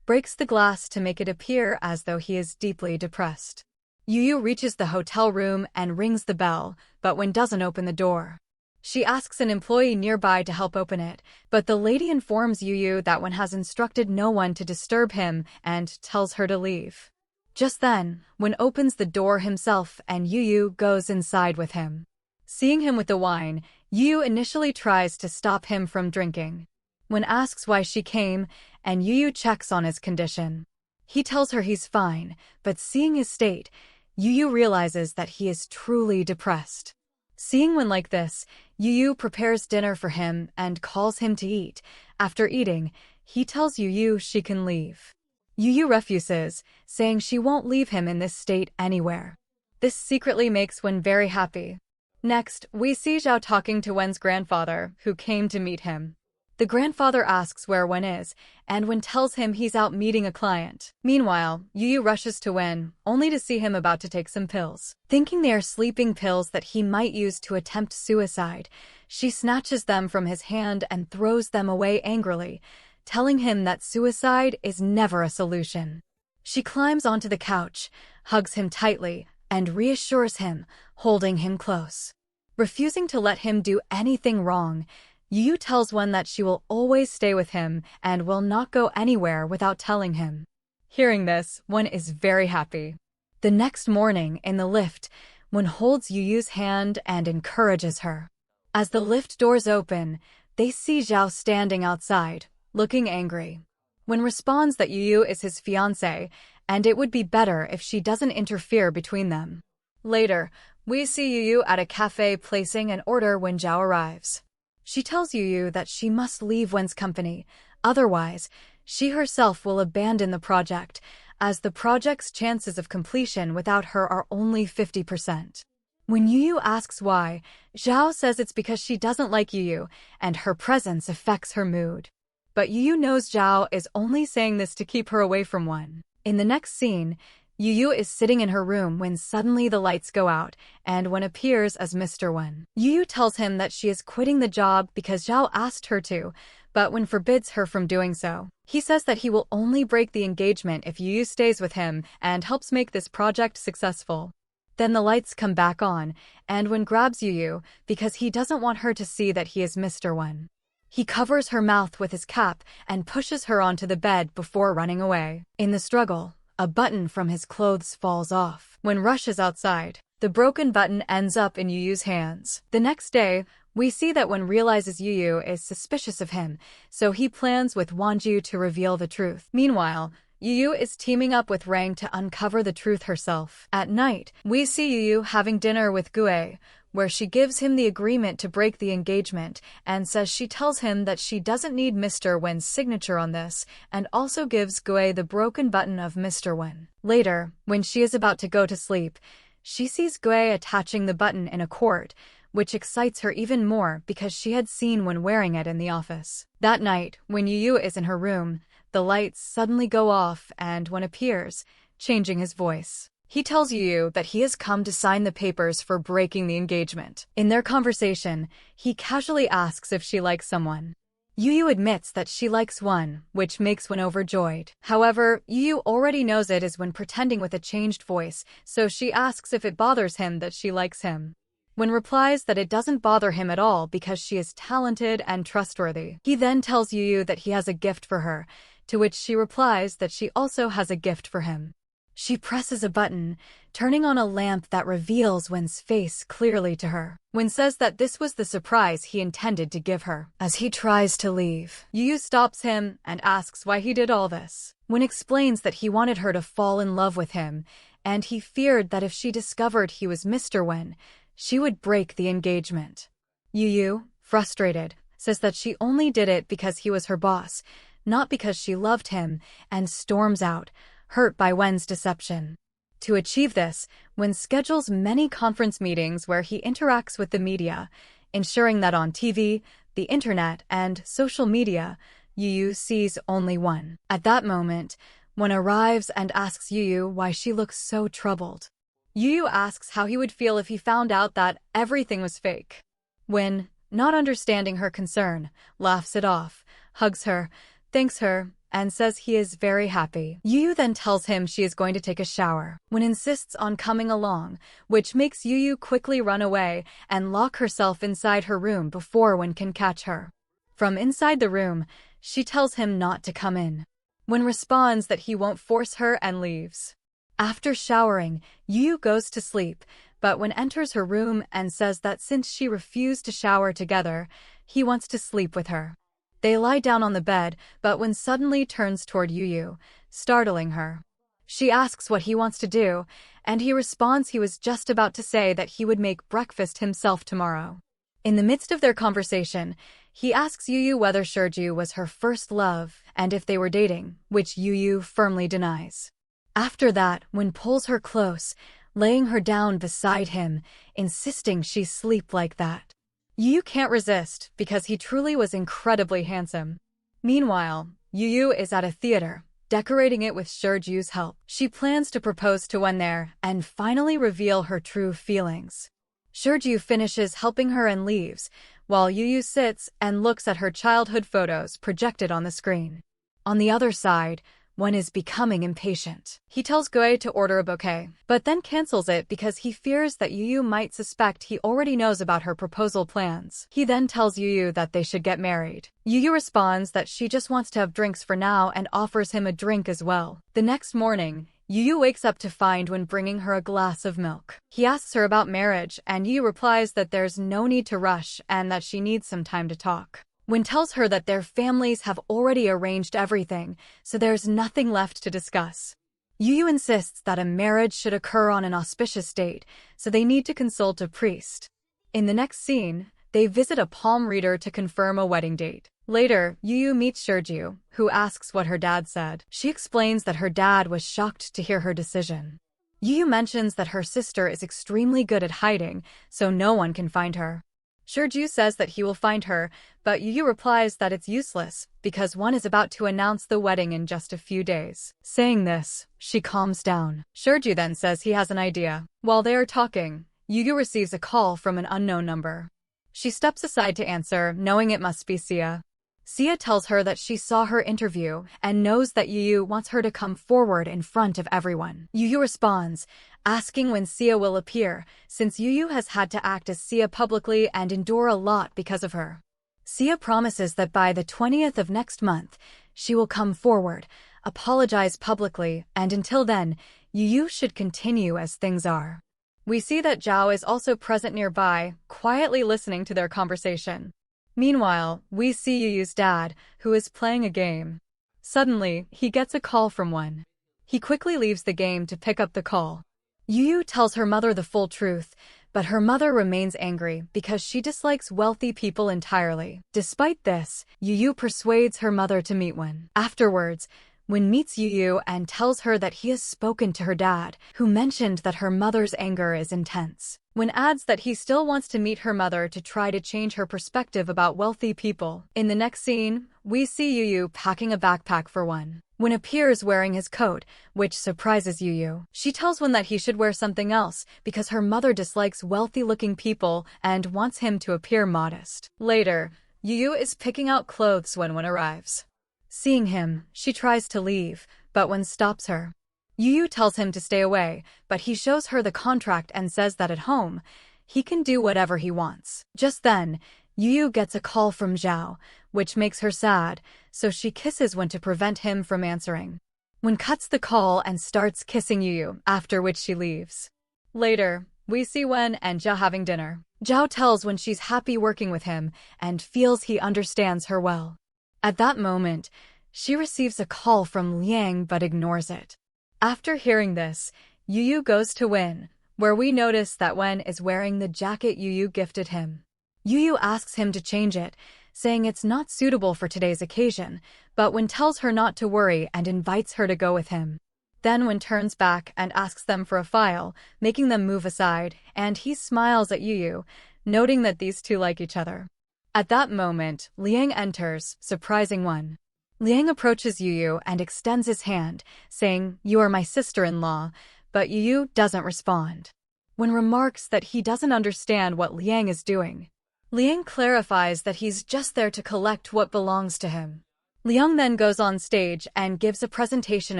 breaks the glass to make it appear as though he is deeply depressed. Yu reaches the hotel room and rings the bell, but Wen doesn't open the door. She asks an employee nearby to help open it, but the lady informs Yu that Wen has instructed no one to disturb him and tells her to leave. Just then, Wen opens the door himself and Yu goes inside with him. Seeing him with the wine, Yu initially tries to stop him from drinking. Wen asks why she came, and Yu checks on his condition. He tells her he's fine, but seeing his state, Yu realizes that he is truly depressed. Seeing Wen like this, Yu prepares dinner for him and calls him to eat. After eating, he tells Yu she can leave. Yu refuses, saying she won't leave him in this state anywhere. This secretly makes Wen very happy. Next, we see Zhao talking to Wen's grandfather, who came to meet him. The grandfather asks where Wen is, and Wen tells him he's out meeting a client. Meanwhile, Yu rushes to Wen, only to see him about to take some pills. Thinking they are sleeping pills that he might use to attempt suicide, she snatches them from his hand and throws them away angrily, telling him that suicide is never a solution. She climbs onto the couch, hugs him tightly, and reassures him, holding him close. Refusing to let him do anything wrong, Yu tells Wen that she will always stay with him and will not go anywhere without telling him. Hearing this, Wen is very happy. The next morning, in the lift, Wen holds Yu's hand and encourages her. As the lift doors open, they see Zhao standing outside, looking angry. Wen responds that Yu is his fiancé, and it would be better if she doesn't interfere between them. Later, we see Yu at a cafe placing an order when Zhao arrives. She tells Yu that she must leave Wen's company, otherwise, she herself will abandon the project, as the project's chances of completion without her are only 50%. When Yu asks why, Zhao says it's because she doesn't like Yu, and her presence affects her mood. But Yu knows Zhao is only saying this to keep her away from Wen. In the next scene, Yu is sitting in her room when suddenly the lights go out, and Wen appears as Mr. Wen. Yu tells him that she is quitting the job because Zhao asked her to, but Wen forbids her from doing so. He says that he will only break the engagement if Yu stays with him and helps make this project successful. Then the lights come back on, and Won grabs Yu because he doesn't want her to see that he is Mr. Won. He covers her mouth with his cap and pushes her onto the bed before running away. In the struggle, a button from his clothes falls off. Won rushes outside. The broken button ends up in Yu's hands. The next day, we see that Won realizes Yu is suspicious of him, so he plans with Wonju to reveal the truth. Meanwhile, Yu is teaming up with Rang to uncover the truth herself. At night, we see Yu having dinner with Gue, where she gives him the agreement to break the engagement and says she tells him that she doesn't need Mr. Wen's signature on this, and also gives Gue the broken button of Mr. Wen. Later, when she is about to go to sleep, she sees Gue attaching the button in a cord, which excites her even more because she had seen Wen wearing it in the office. That night, when Yu is in her room, the lights suddenly go off and Wen appears, changing his voice. He tells Yu that he has come to sign the papers for breaking the engagement. In their conversation, he casually asks if she likes someone. Yu admits that she likes Won, which makes Won overjoyed. However, Yu already knows it is Won pretending with a changed voice, so she asks if it bothers him that she likes him. Won replies that it doesn't bother him at all because she is talented and trustworthy. He then tells Yu that he has a gift for her, to which she replies that she also has a gift for him. She presses a button, turning on a lamp that reveals Wen's face clearly to her. Wen says that this was the surprise he intended to give her. As he tries to leave, Yu stops him and asks why he did all this. Wen explains that he wanted her to fall in love with him, and he feared that if she discovered he was Mr. Wen, she would break the engagement. Yu, frustrated, says that she only did it because he was her boss, not because she loved him, and storms out, hurt by Wen's deception. To achieve this, Wen schedules many conference meetings where he interacts with the media, ensuring that on TV, the internet, and social media, Yu sees only Wen. At that moment, Wen arrives and asks Yu why she looks so troubled. Yu asks how he would feel if he found out that everything was fake. Wen, not understanding her concern, laughs it off, hugs her, thanks her, and says he is very happy. Yu then tells him she is going to take a shower. Wen insists on coming along, which makes Yu quickly run away and lock herself inside her room before Wen can catch her. From inside the room, she tells him not to come in. Wen responds that he won't force her and leaves. After showering, Yu goes to sleep, but Wen enters her room and says that since she refused to shower together, he wants to sleep with her. They lie down on the bed, but Wen suddenly turns toward Yu, startling her. She asks what he wants to do, and he responds he was just about to say that he would make breakfast himself tomorrow. In the midst of their conversation, he asks Yu whether Serju was her first love and if they were dating, which Yu firmly denies. After that, Wen pulls her close, laying her down beside him, insisting she sleep like that. Yu can't resist because he truly was incredibly handsome. Meanwhile, Yu is at a theater, decorating it with Serju's help. She plans to propose to Wen there and finally reveal her true feelings. Serju finishes helping her and leaves, while Yu sits and looks at her childhood photos projected on the screen. On the other side, Wen is becoming impatient. He tells Gue to order a bouquet, but then cancels it because he fears that Yu might suspect he already knows about her proposal plans. He then tells Yu that they should get married. Yu responds that she just wants to have drinks for now and offers him a drink as well. The next morning, Yu wakes up to find Wen bringing her a glass of milk. He asks her about marriage, and Yu replies that there's no need to rush and that she needs some time to talk. Wen tells her that their families have already arranged everything, so there's nothing left to discuss. Yu insists that a marriage should occur on an auspicious date, so they need to consult a priest. In the next scene, they visit a palm reader to confirm a wedding date. Later, Yu meets Serju, who asks what her dad said. She explains that her dad was shocked to hear her decision. Yu mentions that her sister is extremely good at hiding, so no one can find her. Serju says that he will find her, but Yu replies that it's useless, because one is about to announce the wedding in just a few days. Saying this, she calms down. Serju then says he has an idea. While they are talking, Yu receives a call from an unknown number. She steps aside to answer, knowing it must be Sia. Sia tells her that she saw her interview and knows that Yu wants her to come forward in front of everyone. Yu responds, asking when Sia will appear, since Yu has had to act as Sia publicly and endure a lot because of her. Sia promises that by the 20th of next month, she will come forward, apologize publicly, and until then, Yu should continue as things are. We see that Zhao is also present nearby, quietly listening to their conversation. Meanwhile, we see Yu's dad, who is playing a game. Suddenly, he gets a call from one. He quickly leaves the game to pick up the call. Yu tells her mother the full truth, but her mother remains angry because she dislikes wealthy people entirely. Despite this, Yu persuades her mother to meet Wen. Afterwards, Wen meets Yu and tells her that he has spoken to her dad, who mentioned that her mother's anger is intense. Wen adds that he still wants to meet her mother to try to change her perspective about wealthy people. In the next scene, we see Yu packing a backpack for Wen. Wen appears wearing his coat, which surprises Yu. She tells Wen that he should wear something else because her mother dislikes wealthy-looking people and wants him to appear modest. Later, Yu is picking out clothes when Wen arrives. Seeing him, she tries to leave, but Wen stops her. Yu tells him to stay away, but he shows her the contract and says that at home, he can do whatever he wants. Just then, Yu gets a call from Zhao, which makes her sad, so she kisses Wen to prevent him from answering. Wen cuts the call and starts kissing Yu, after which she leaves. Later, we see Wen and Zhao having dinner. Zhao tells Wen she's happy working with him and feels he understands her well. At that moment, she receives a call from Liang but ignores it. After hearing this, Yu goes to Wen, where we notice that Wen is wearing the jacket Yu gifted him. Yu asks him to change it, saying it's not suitable for today's occasion, but Wen tells her not to worry and invites her to go with him. Then Wen turns back and asks them for a file, making them move aside, and he smiles at Yu, noting that these two like each other. At that moment, Liang enters, surprising Wen. Liang approaches Yu and extends his hand, saying, "You are my sister-in-law," but Yu doesn't respond. Wen remarks that he doesn't understand what Liang is doing. Liang clarifies that he's just there to collect what belongs to him. Liang then goes on stage and gives a presentation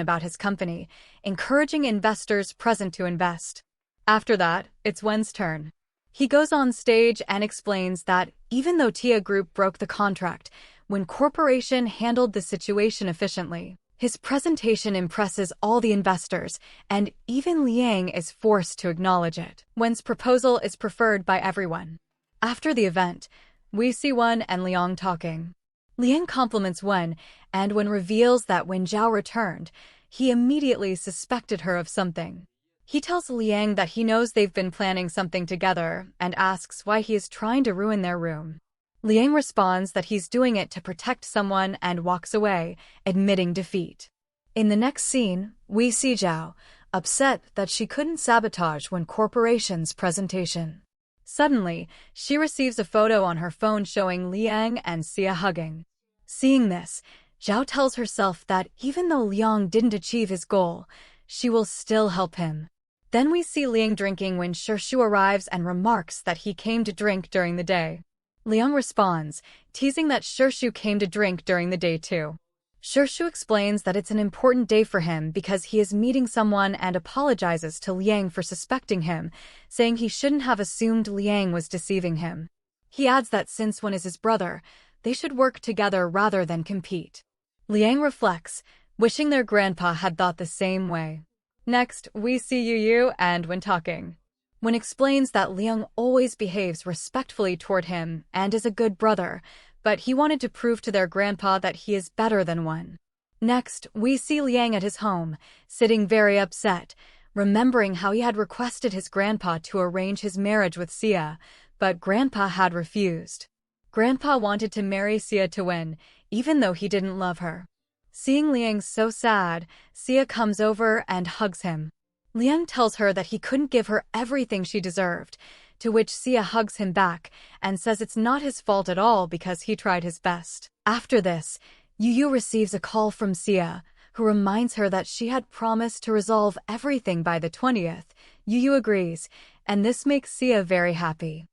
about his company, encouraging investors present to invest. After that, it's Wen's turn. He goes on stage and explains that, even though Tia Group broke the contract, Wen Corporation handled the situation efficiently. His presentation impresses all the investors, and even Liang is forced to acknowledge it. Wen's proposal is preferred by everyone. After the event, we see Wen and Liang talking. Liang compliments Wen, and when reveals that when Zhao returned, he immediately suspected her of something. He tells Liang that he knows they've been planning something together and asks why he is trying to ruin their room. Liang responds that he's doing it to protect someone and walks away, admitting defeat. In the next scene, we see Zhao, upset that she couldn't sabotage Wen Corporation's presentation. Suddenly, she receives a photo on her phone showing Liang and Sia hugging. Seeing this, Zhao tells herself that even though Liang didn't achieve his goal, she will still help him. Then we see Liang drinking when Shu arrives and remarks that he came to drink during the day. Liang responds, teasing that Shu came to drink during the day too. Shu explains that it's an important day for him because he is meeting someone and apologizes to Liang for suspecting him, saying he shouldn't have assumed Liang was deceiving him. He adds that since Wen is his brother, they should work together rather than compete. Liang reflects, wishing their grandpa had thought the same way. Next, we see Yu and Wen talking. Wen explains that Liang always behaves respectfully toward him and is a good brother, but he wanted to prove to their grandpa that he is better than Wen. Next, we see Liang at his home, sitting very upset, remembering how he had requested his grandpa to arrange his marriage with Sia, but grandpa had refused. Grandpa wanted to marry Sia to Wen, even though he didn't love her. Seeing Liang so sad, Sia comes over and hugs him. Liang tells her that he couldn't give her everything she deserved, to which Sia hugs him back and says it's not his fault at all because he tried his best. After this, Yu receives a call from Sia, who reminds her that she had promised to resolve everything by the 20th. Yu agrees, and this makes Sia very happy.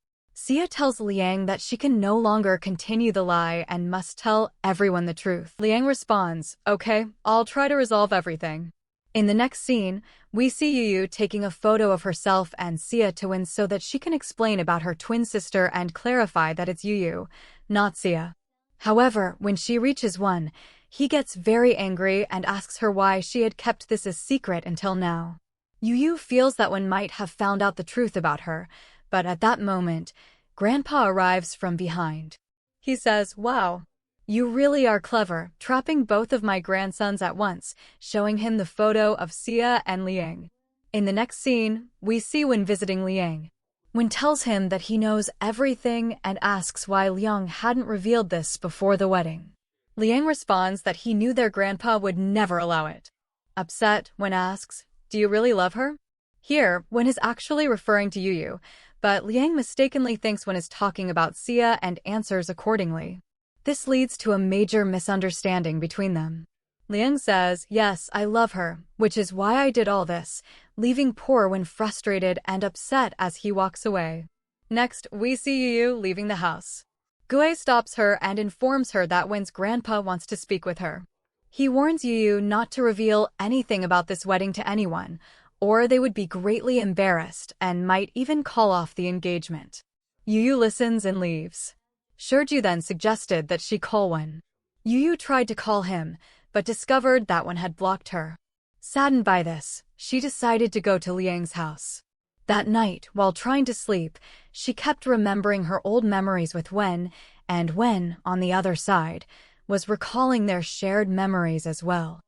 Sia tells Liang that she can no longer continue the lie and must tell everyone the truth. Liang responds, "Okay, I'll try to resolve everything." In the next scene, we see Yu taking a photo of herself and Sia twins so that she can explain about her twin sister and clarify that it's Yu, not Sia. However, when she reaches one, he gets very angry and asks her why she had kept this a secret until now. Yu feels that one might have found out the truth about her, but at that moment, Grandpa arrives from behind. He says, "Wow, you really are clever, trapping both of my grandsons at once," showing him the photo of Sia and Liang. In the next scene, we see Wen visiting Liang. Wen tells him that he knows everything and asks why Liang hadn't revealed this before the wedding. Liang responds that he knew their grandpa would never allow it. Upset, Wen asks, "Do you really love her?" Here, Wen is actually referring to Yu, but Liang mistakenly thinks Wen is talking about Sia and answers accordingly. This leads to a major misunderstanding between them. Liang says, "Yes, I love her, which is why I did all this," leaving poor Wen frustrated and upset as he walks away. Next, we see Yu leaving the house. Gue stops her and informs her that Wen's grandpa wants to speak with her. He warns Yu not to reveal anything about this wedding to anyone, or they would be greatly embarrassed and might even call off the engagement. Yu listens and leaves. Serju then suggested that she call Wen. Yu tried to call him, but discovered that Wen had blocked her. Saddened by this, she decided to go to Liang's house. That night, while trying to sleep, she kept remembering her old memories with Wen, and Wen, on the other side, was recalling their shared memories as well.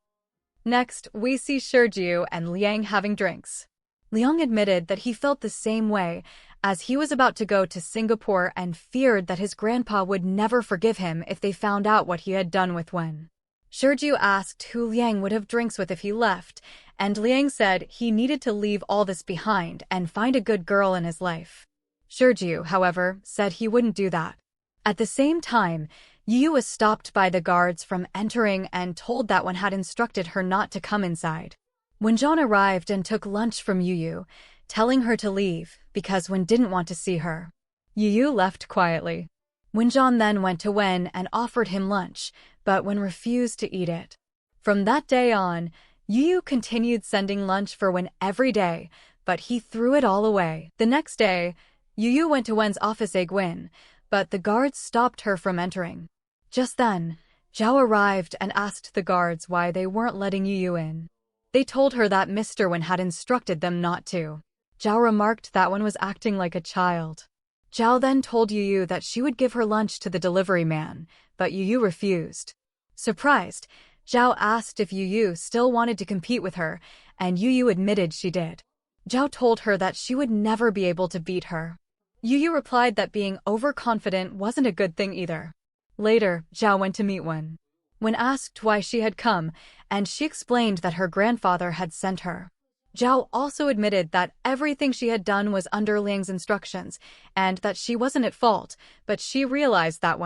Next, we see Serju and Liang having drinks. Liang admitted that he felt the same way, as he was about to go to Singapore and feared that his grandpa would never forgive him if they found out what he had done with Wen. Serju asked who Liang would have drinks with if he left, and Liang said he needed to leave all this behind and find a good girl in his life. Serju, however, said he wouldn't do that. At the same time, Yu was stopped by the guards from entering and told that Wen had instructed her not to come inside. When John arrived and took lunch from Yu, telling her to leave because Wen didn't want to see her. Yu left quietly. When John then went to Wen and offered him lunch, but Wen refused to eat it. From that day on, Yu continued sending lunch for Wen every day, but he threw it all away. The next day, Yu went to Wen's office Wen, but the guards stopped her from entering. Just then, Zhao arrived and asked the guards why they weren't letting Yu in. They told her that Mr. Wen had instructed them not to. Zhao remarked that Wen was acting like a child. Zhao then told Yu that she would give her lunch to the delivery man, but Yu refused. Surprised, Zhao asked if Yu still wanted to compete with her, and Yu admitted she did. Zhao told her that she would never be able to beat her. Yu replied that being overconfident wasn't a good thing either. Later, Zhao went to meet Wen. When asked why she had come, and she explained that her grandfather had sent her. Zhao also admitted that everything she had done was under Liang's instructions, and that she wasn't at fault, but she realized that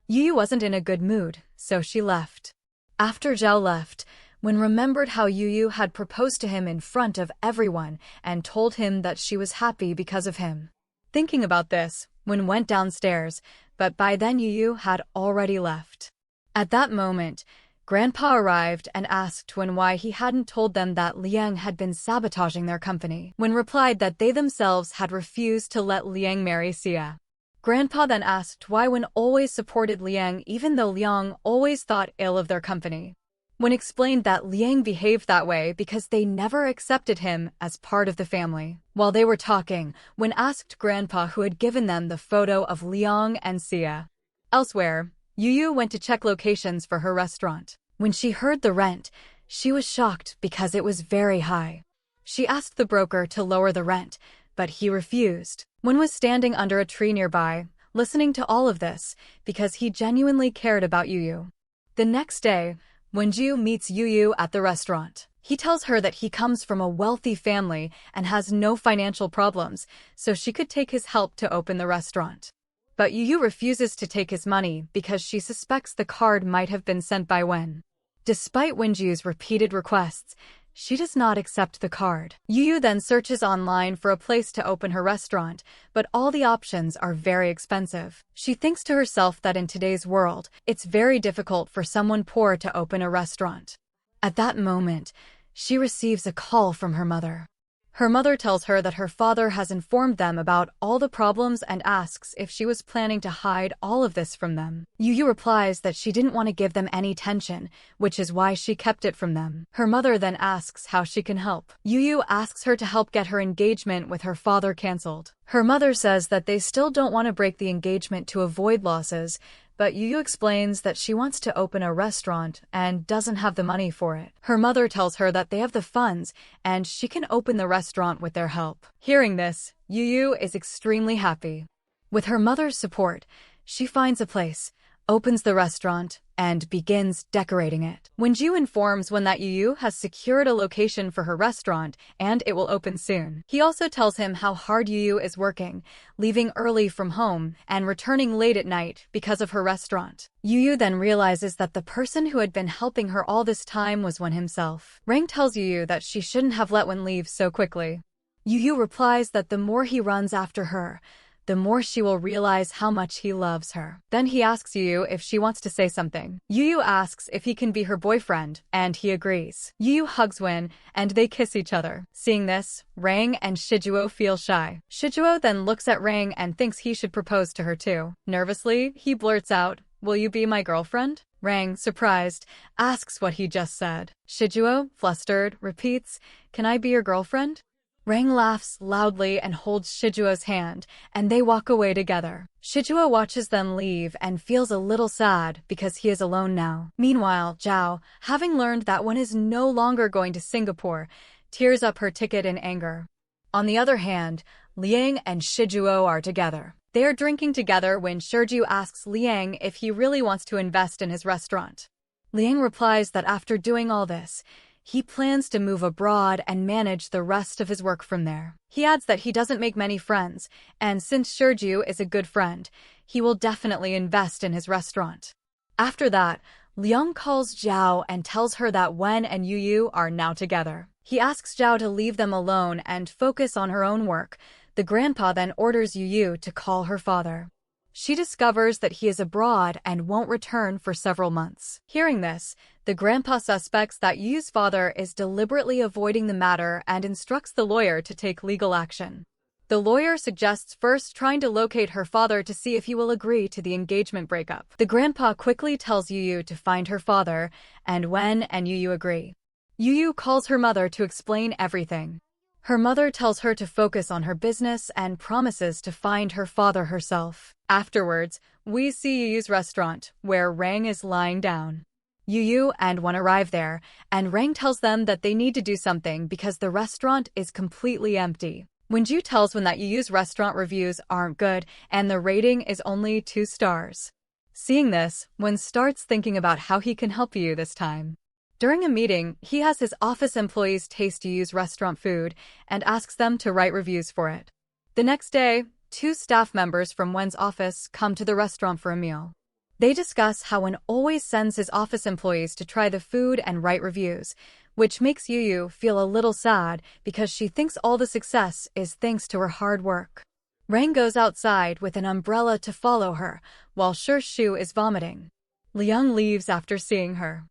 Yu wasn't in a good mood, so she left. After Zhao left, Wen remembered how Yu had proposed to him in front of everyone and told him that she was happy because of him. Thinking about this, Wen went downstairs, but by then Yu had already left. At that moment, Grandpa arrived and asked Wen why he hadn't told them that Liang had been sabotaging their company. Wen replied that they themselves had refused to let Liang marry Sia. Grandpa then asked why Wen always supported Liang even though Liang always thought ill of their company. Wen explained that Liang behaved that way because they never accepted him as part of the family. While they were talking, Wen asked Grandpa who had given them the photo of Liang and Sia. Elsewhere, Yu went to check locations for her restaurant. When she heard the rent, she was shocked because it was very high. She asked the broker to lower the rent, but he refused. Wen was standing under a tree nearby, listening to all of this, because he genuinely cared about Yu. The next day, Wenju meets Yu at the restaurant. He tells her that he comes from a wealthy family and has no financial problems, so she could take his help to open the restaurant. But Yu refuses to take his money because she suspects the card might have been sent by Wen. Despite Wenju's repeated requests, She does not accept the card. Yu then searches online for a place to open her restaurant, but all the options are very expensive. She thinks to herself that in today's world, it's very difficult for someone poor to open a restaurant. At that moment, she receives a call from her mother. Her mother tells her that her father has informed them about all the problems and asks if she was planning to hide all of this from them. Yu replies that she didn't want to give them any tension, which is why she kept it from them. Her mother then asks how she can help. Yu asks her to help get her engagement with her father cancelled. Her mother says that they still don't want to break the engagement to avoid losses, but Yu explains that she wants to open a restaurant and doesn't have the money for it. Her mother tells her that they have the funds and she can open the restaurant with their help. Hearing this, Yu is extremely happy. With her mother's support, she finds a place, opens the restaurant, and begins decorating it. When Ju informs Wen that Yu has secured a location for her restaurant and it will open soon. He also tells him how hard Yu is working, leaving early from home and returning late at night because of her restaurant. Yu then realizes that the person who had been helping her all this time was Wen himself. Rang tells Yu that she shouldn't have let Wen leave so quickly. Yu replies that the more he runs after her, the more she will realize how much he loves her. Then he asks Yu if she wants to say something. Yu asks if he can be her boyfriend, and he agrees. Yu hugs Wen, and they kiss each other. Seeing this, Rang and Shijuo feel shy. Shijuo then looks at Rang and thinks he should propose to her too. Nervously, he blurts out, "Will you be my girlfriend?" Rang, surprised, asks what he just said. Shijuo, flustered, repeats, "Can I be your girlfriend?" Rang laughs loudly and holds Shijuo's hand, and they walk away together. Shijuo watches them leave and feels a little sad because he is alone now. Meanwhile, Zhao, having learned that Wen is no longer going to Singapore, tears up her ticket in anger. On the other hand, Liang and Shijuo are together. They are drinking together when Shiju asks Liang if he really wants to invest in his restaurant. Liang replies that after doing all this, he plans to move abroad and manage the rest of his work from there. He adds that he doesn't make many friends, and since Shiju is a good friend, he will definitely invest in his restaurant. After that, Liang calls Zhao and tells her that Wen and Yu are now together. He asks Zhao to leave them alone and focus on her own work. The grandpa then orders Yu to call her father. She discovers that he is abroad and won't return for several months. Hearing this, the grandpa suspects that Yu's father is deliberately avoiding the matter and instructs the lawyer to take legal action. The lawyer suggests first trying to locate her father to see if he will agree to the engagement breakup. The grandpa quickly tells Yu to find her father, and Wen and Yu agree. Yu calls her mother to explain everything. Her mother tells her to focus on her business and promises to find her father herself. Afterwards, we see Yu's restaurant, where Rang is lying down. Yu and Wen arrive there, and Rang tells them that they need to do something because the restaurant is completely empty. When Ju tells Wen that Yu's restaurant reviews aren't good and the rating is only 2 stars. Seeing this, Wen starts thinking about how he can help Yu this time. During a meeting, he has his office employees taste Yu's restaurant food and asks them to write reviews for it. The next day, 2 staff members from Wen's office come to the restaurant for a meal. They discuss how Wen always sends his office employees to try the food and write reviews, which makes Yu feel a little sad because she thinks all the success is thanks to her hard work. Rang goes outside with an umbrella to follow her, while Shu is vomiting. Liang leaves after seeing her.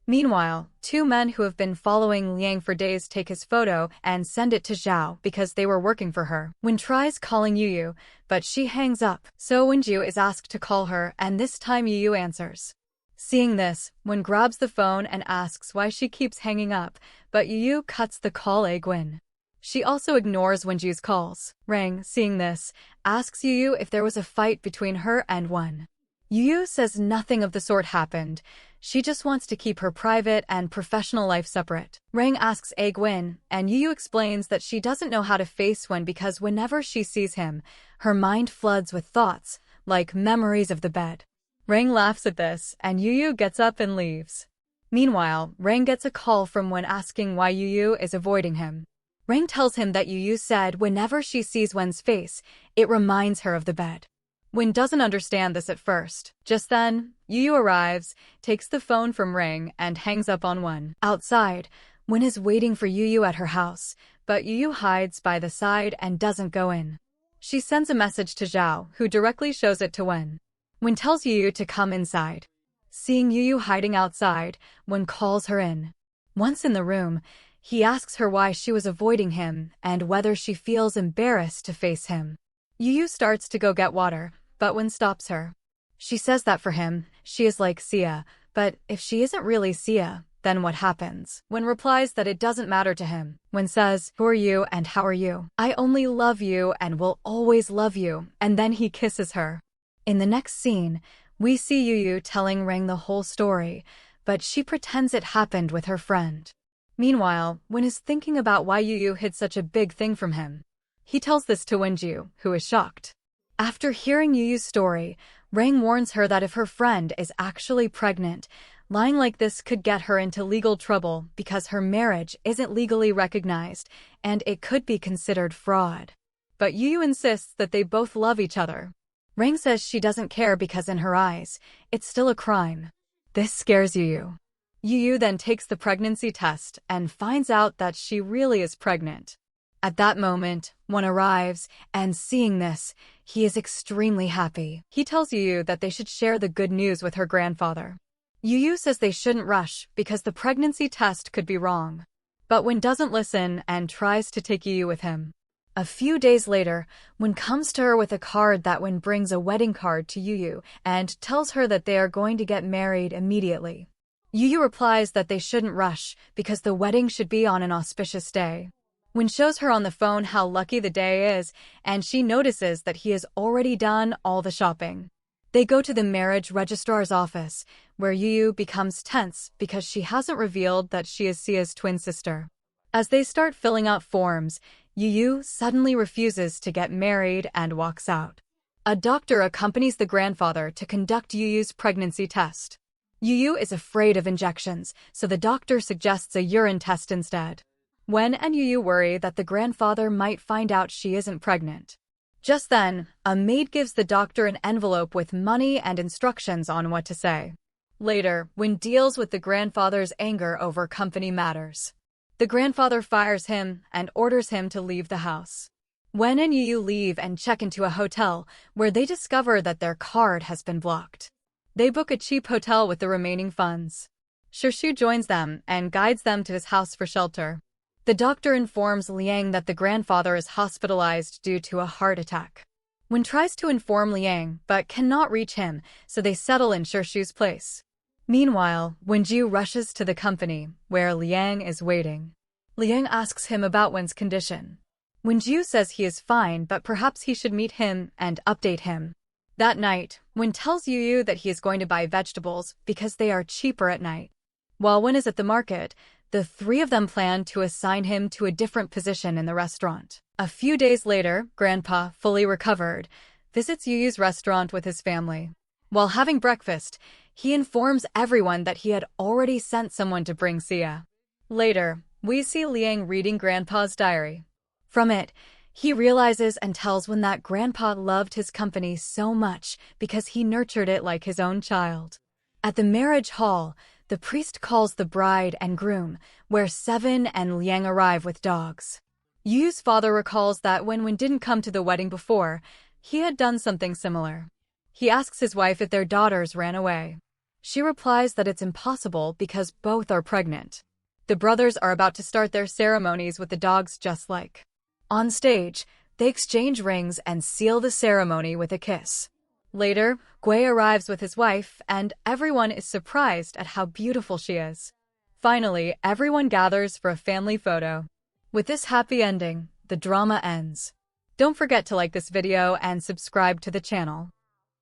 Meanwhile, 2 men who have been following Liang for days take his photo and send it to Zhao because they were working for her. Wen tries calling Yu, but she hangs up, so Wenju is asked to call her, and this time Yu answers. Seeing this, Wen grabs the phone and asks why she keeps hanging up, but Yu cuts the call Wen. She also ignores Wenju's calls. Rang, seeing this, asks Yu if there was a fight between her and Wen. Yu says nothing of the sort happened. She just wants to keep her private and professional life separate. Rang asks Wen, and Yu explains that she doesn't know how to face Wen because whenever she sees him, her mind floods with thoughts, like memories of the bed. Rang laughs at this, and Yu gets up and leaves. Meanwhile, Rang gets a call from Wen asking why Yu is avoiding him. Rang tells him that Yu said whenever she sees Wen's face, it reminds her of the bed. Wen doesn't understand this at first. Just then, Yu arrives, takes the phone from Rang, and hangs up on Wen. Outside, Wen is waiting for Yu at her house, but Yu hides by the side and doesn't go in. She sends a message to Zhao, who directly shows it to Wen. Wen tells Yu to come inside. Seeing Yu hiding outside, Wen calls her in. Once in the room, he asks her why she was avoiding him and whether she feels embarrassed to face him. Yu starts to go get water, but Wen stops her. She says that for him, she is like Sia, but if she isn't really Sia, then what happens? Wen replies that it doesn't matter to him. Wen says, "Who are you and how are you? I only love you and will always love you," and then he kisses her. In the next scene, we see Yu telling Rang the whole story, but she pretends it happened with her friend. Meanwhile, Wen is thinking about why Yu hid such a big thing from him. He tells this to Wenju, who is shocked. After hearing Yu's story, Rang warns her that if her friend is actually pregnant, lying like this could get her into legal trouble because her marriage isn't legally recognized and it could be considered fraud. But Yu insists that they both love each other. Rang says she doesn't care because in her eyes, it's still a crime. This scares Yu. Yu then takes the pregnancy test and finds out that she really is pregnant. At that moment, Wen arrives, and seeing this, he is extremely happy. He tells Yu that they should share the good news with her grandfather. Yu says they shouldn't rush because the pregnancy test could be wrong. But Wen doesn't listen and tries to take Yu with him. A few days later, Wen comes to her with a card that Wen brings a wedding card to Yu and tells her that they are going to get married immediately. Yu replies that they shouldn't rush because the wedding should be on an auspicious day. Wen shows her on the phone how lucky the day is, and she notices that he has already done all the shopping. They go to the marriage registrar's office, where Yu becomes tense because she hasn't revealed that she is Sia's twin sister. As they start filling out forms, Yu suddenly refuses to get married and walks out. A doctor accompanies the grandfather to conduct Yu's pregnancy test. Yu is afraid of injections, so the doctor suggests a urine test instead. Wen and Yu worry that the grandfather might find out she isn't pregnant. Just then, a maid gives the doctor an envelope with money and instructions on what to say. Later, Wen deals with the grandfather's anger over company matters. The grandfather fires him and orders him to leave the house. Wen and Yu leave and check into a hotel, where they discover that their card has been blocked. They book a cheap hotel with the remaining funds. Shishu joins them and guides them to his house for shelter. The doctor informs Liang that the grandfather is hospitalized due to a heart attack. Wen tries to inform Liang but cannot reach him, so they settle in Shishu's place. Meanwhile, Wenju rushes to the company, where Liang is waiting. Liang asks him about Wen's condition. Wenju says he is fine, but perhaps he should meet him and update him. That night, Wen tells Yu that he is going to buy vegetables because they are cheaper at night. While Wen is at the market, the three of them plan to assign him to a different position in the restaurant. A few days later, Grandpa, fully recovered, visits Yu's restaurant with his family. While having breakfast, he informs everyone that he had already sent someone to bring Sia. Later, we see Liang reading Grandpa's diary. From it, he realizes and tells Wen that Grandpa loved his company so much because he nurtured it like his own child. At the marriage hall, the priest calls the bride and groom, where Seven and Liang arrive with dogs. Yu's father recalls that when Wen didn't come to the wedding before, he had done something similar. He asks his wife if their daughters ran away. She replies that it's impossible because both are pregnant. The brothers are about to start their ceremonies with the dogs just like. On stage, they exchange rings and seal the ceremony with a kiss. Later, Gui arrives with his wife, and everyone is surprised at how beautiful she is. Finally, everyone gathers for a family photo. With this happy ending, the drama ends. Don't forget to like this video and subscribe to the channel.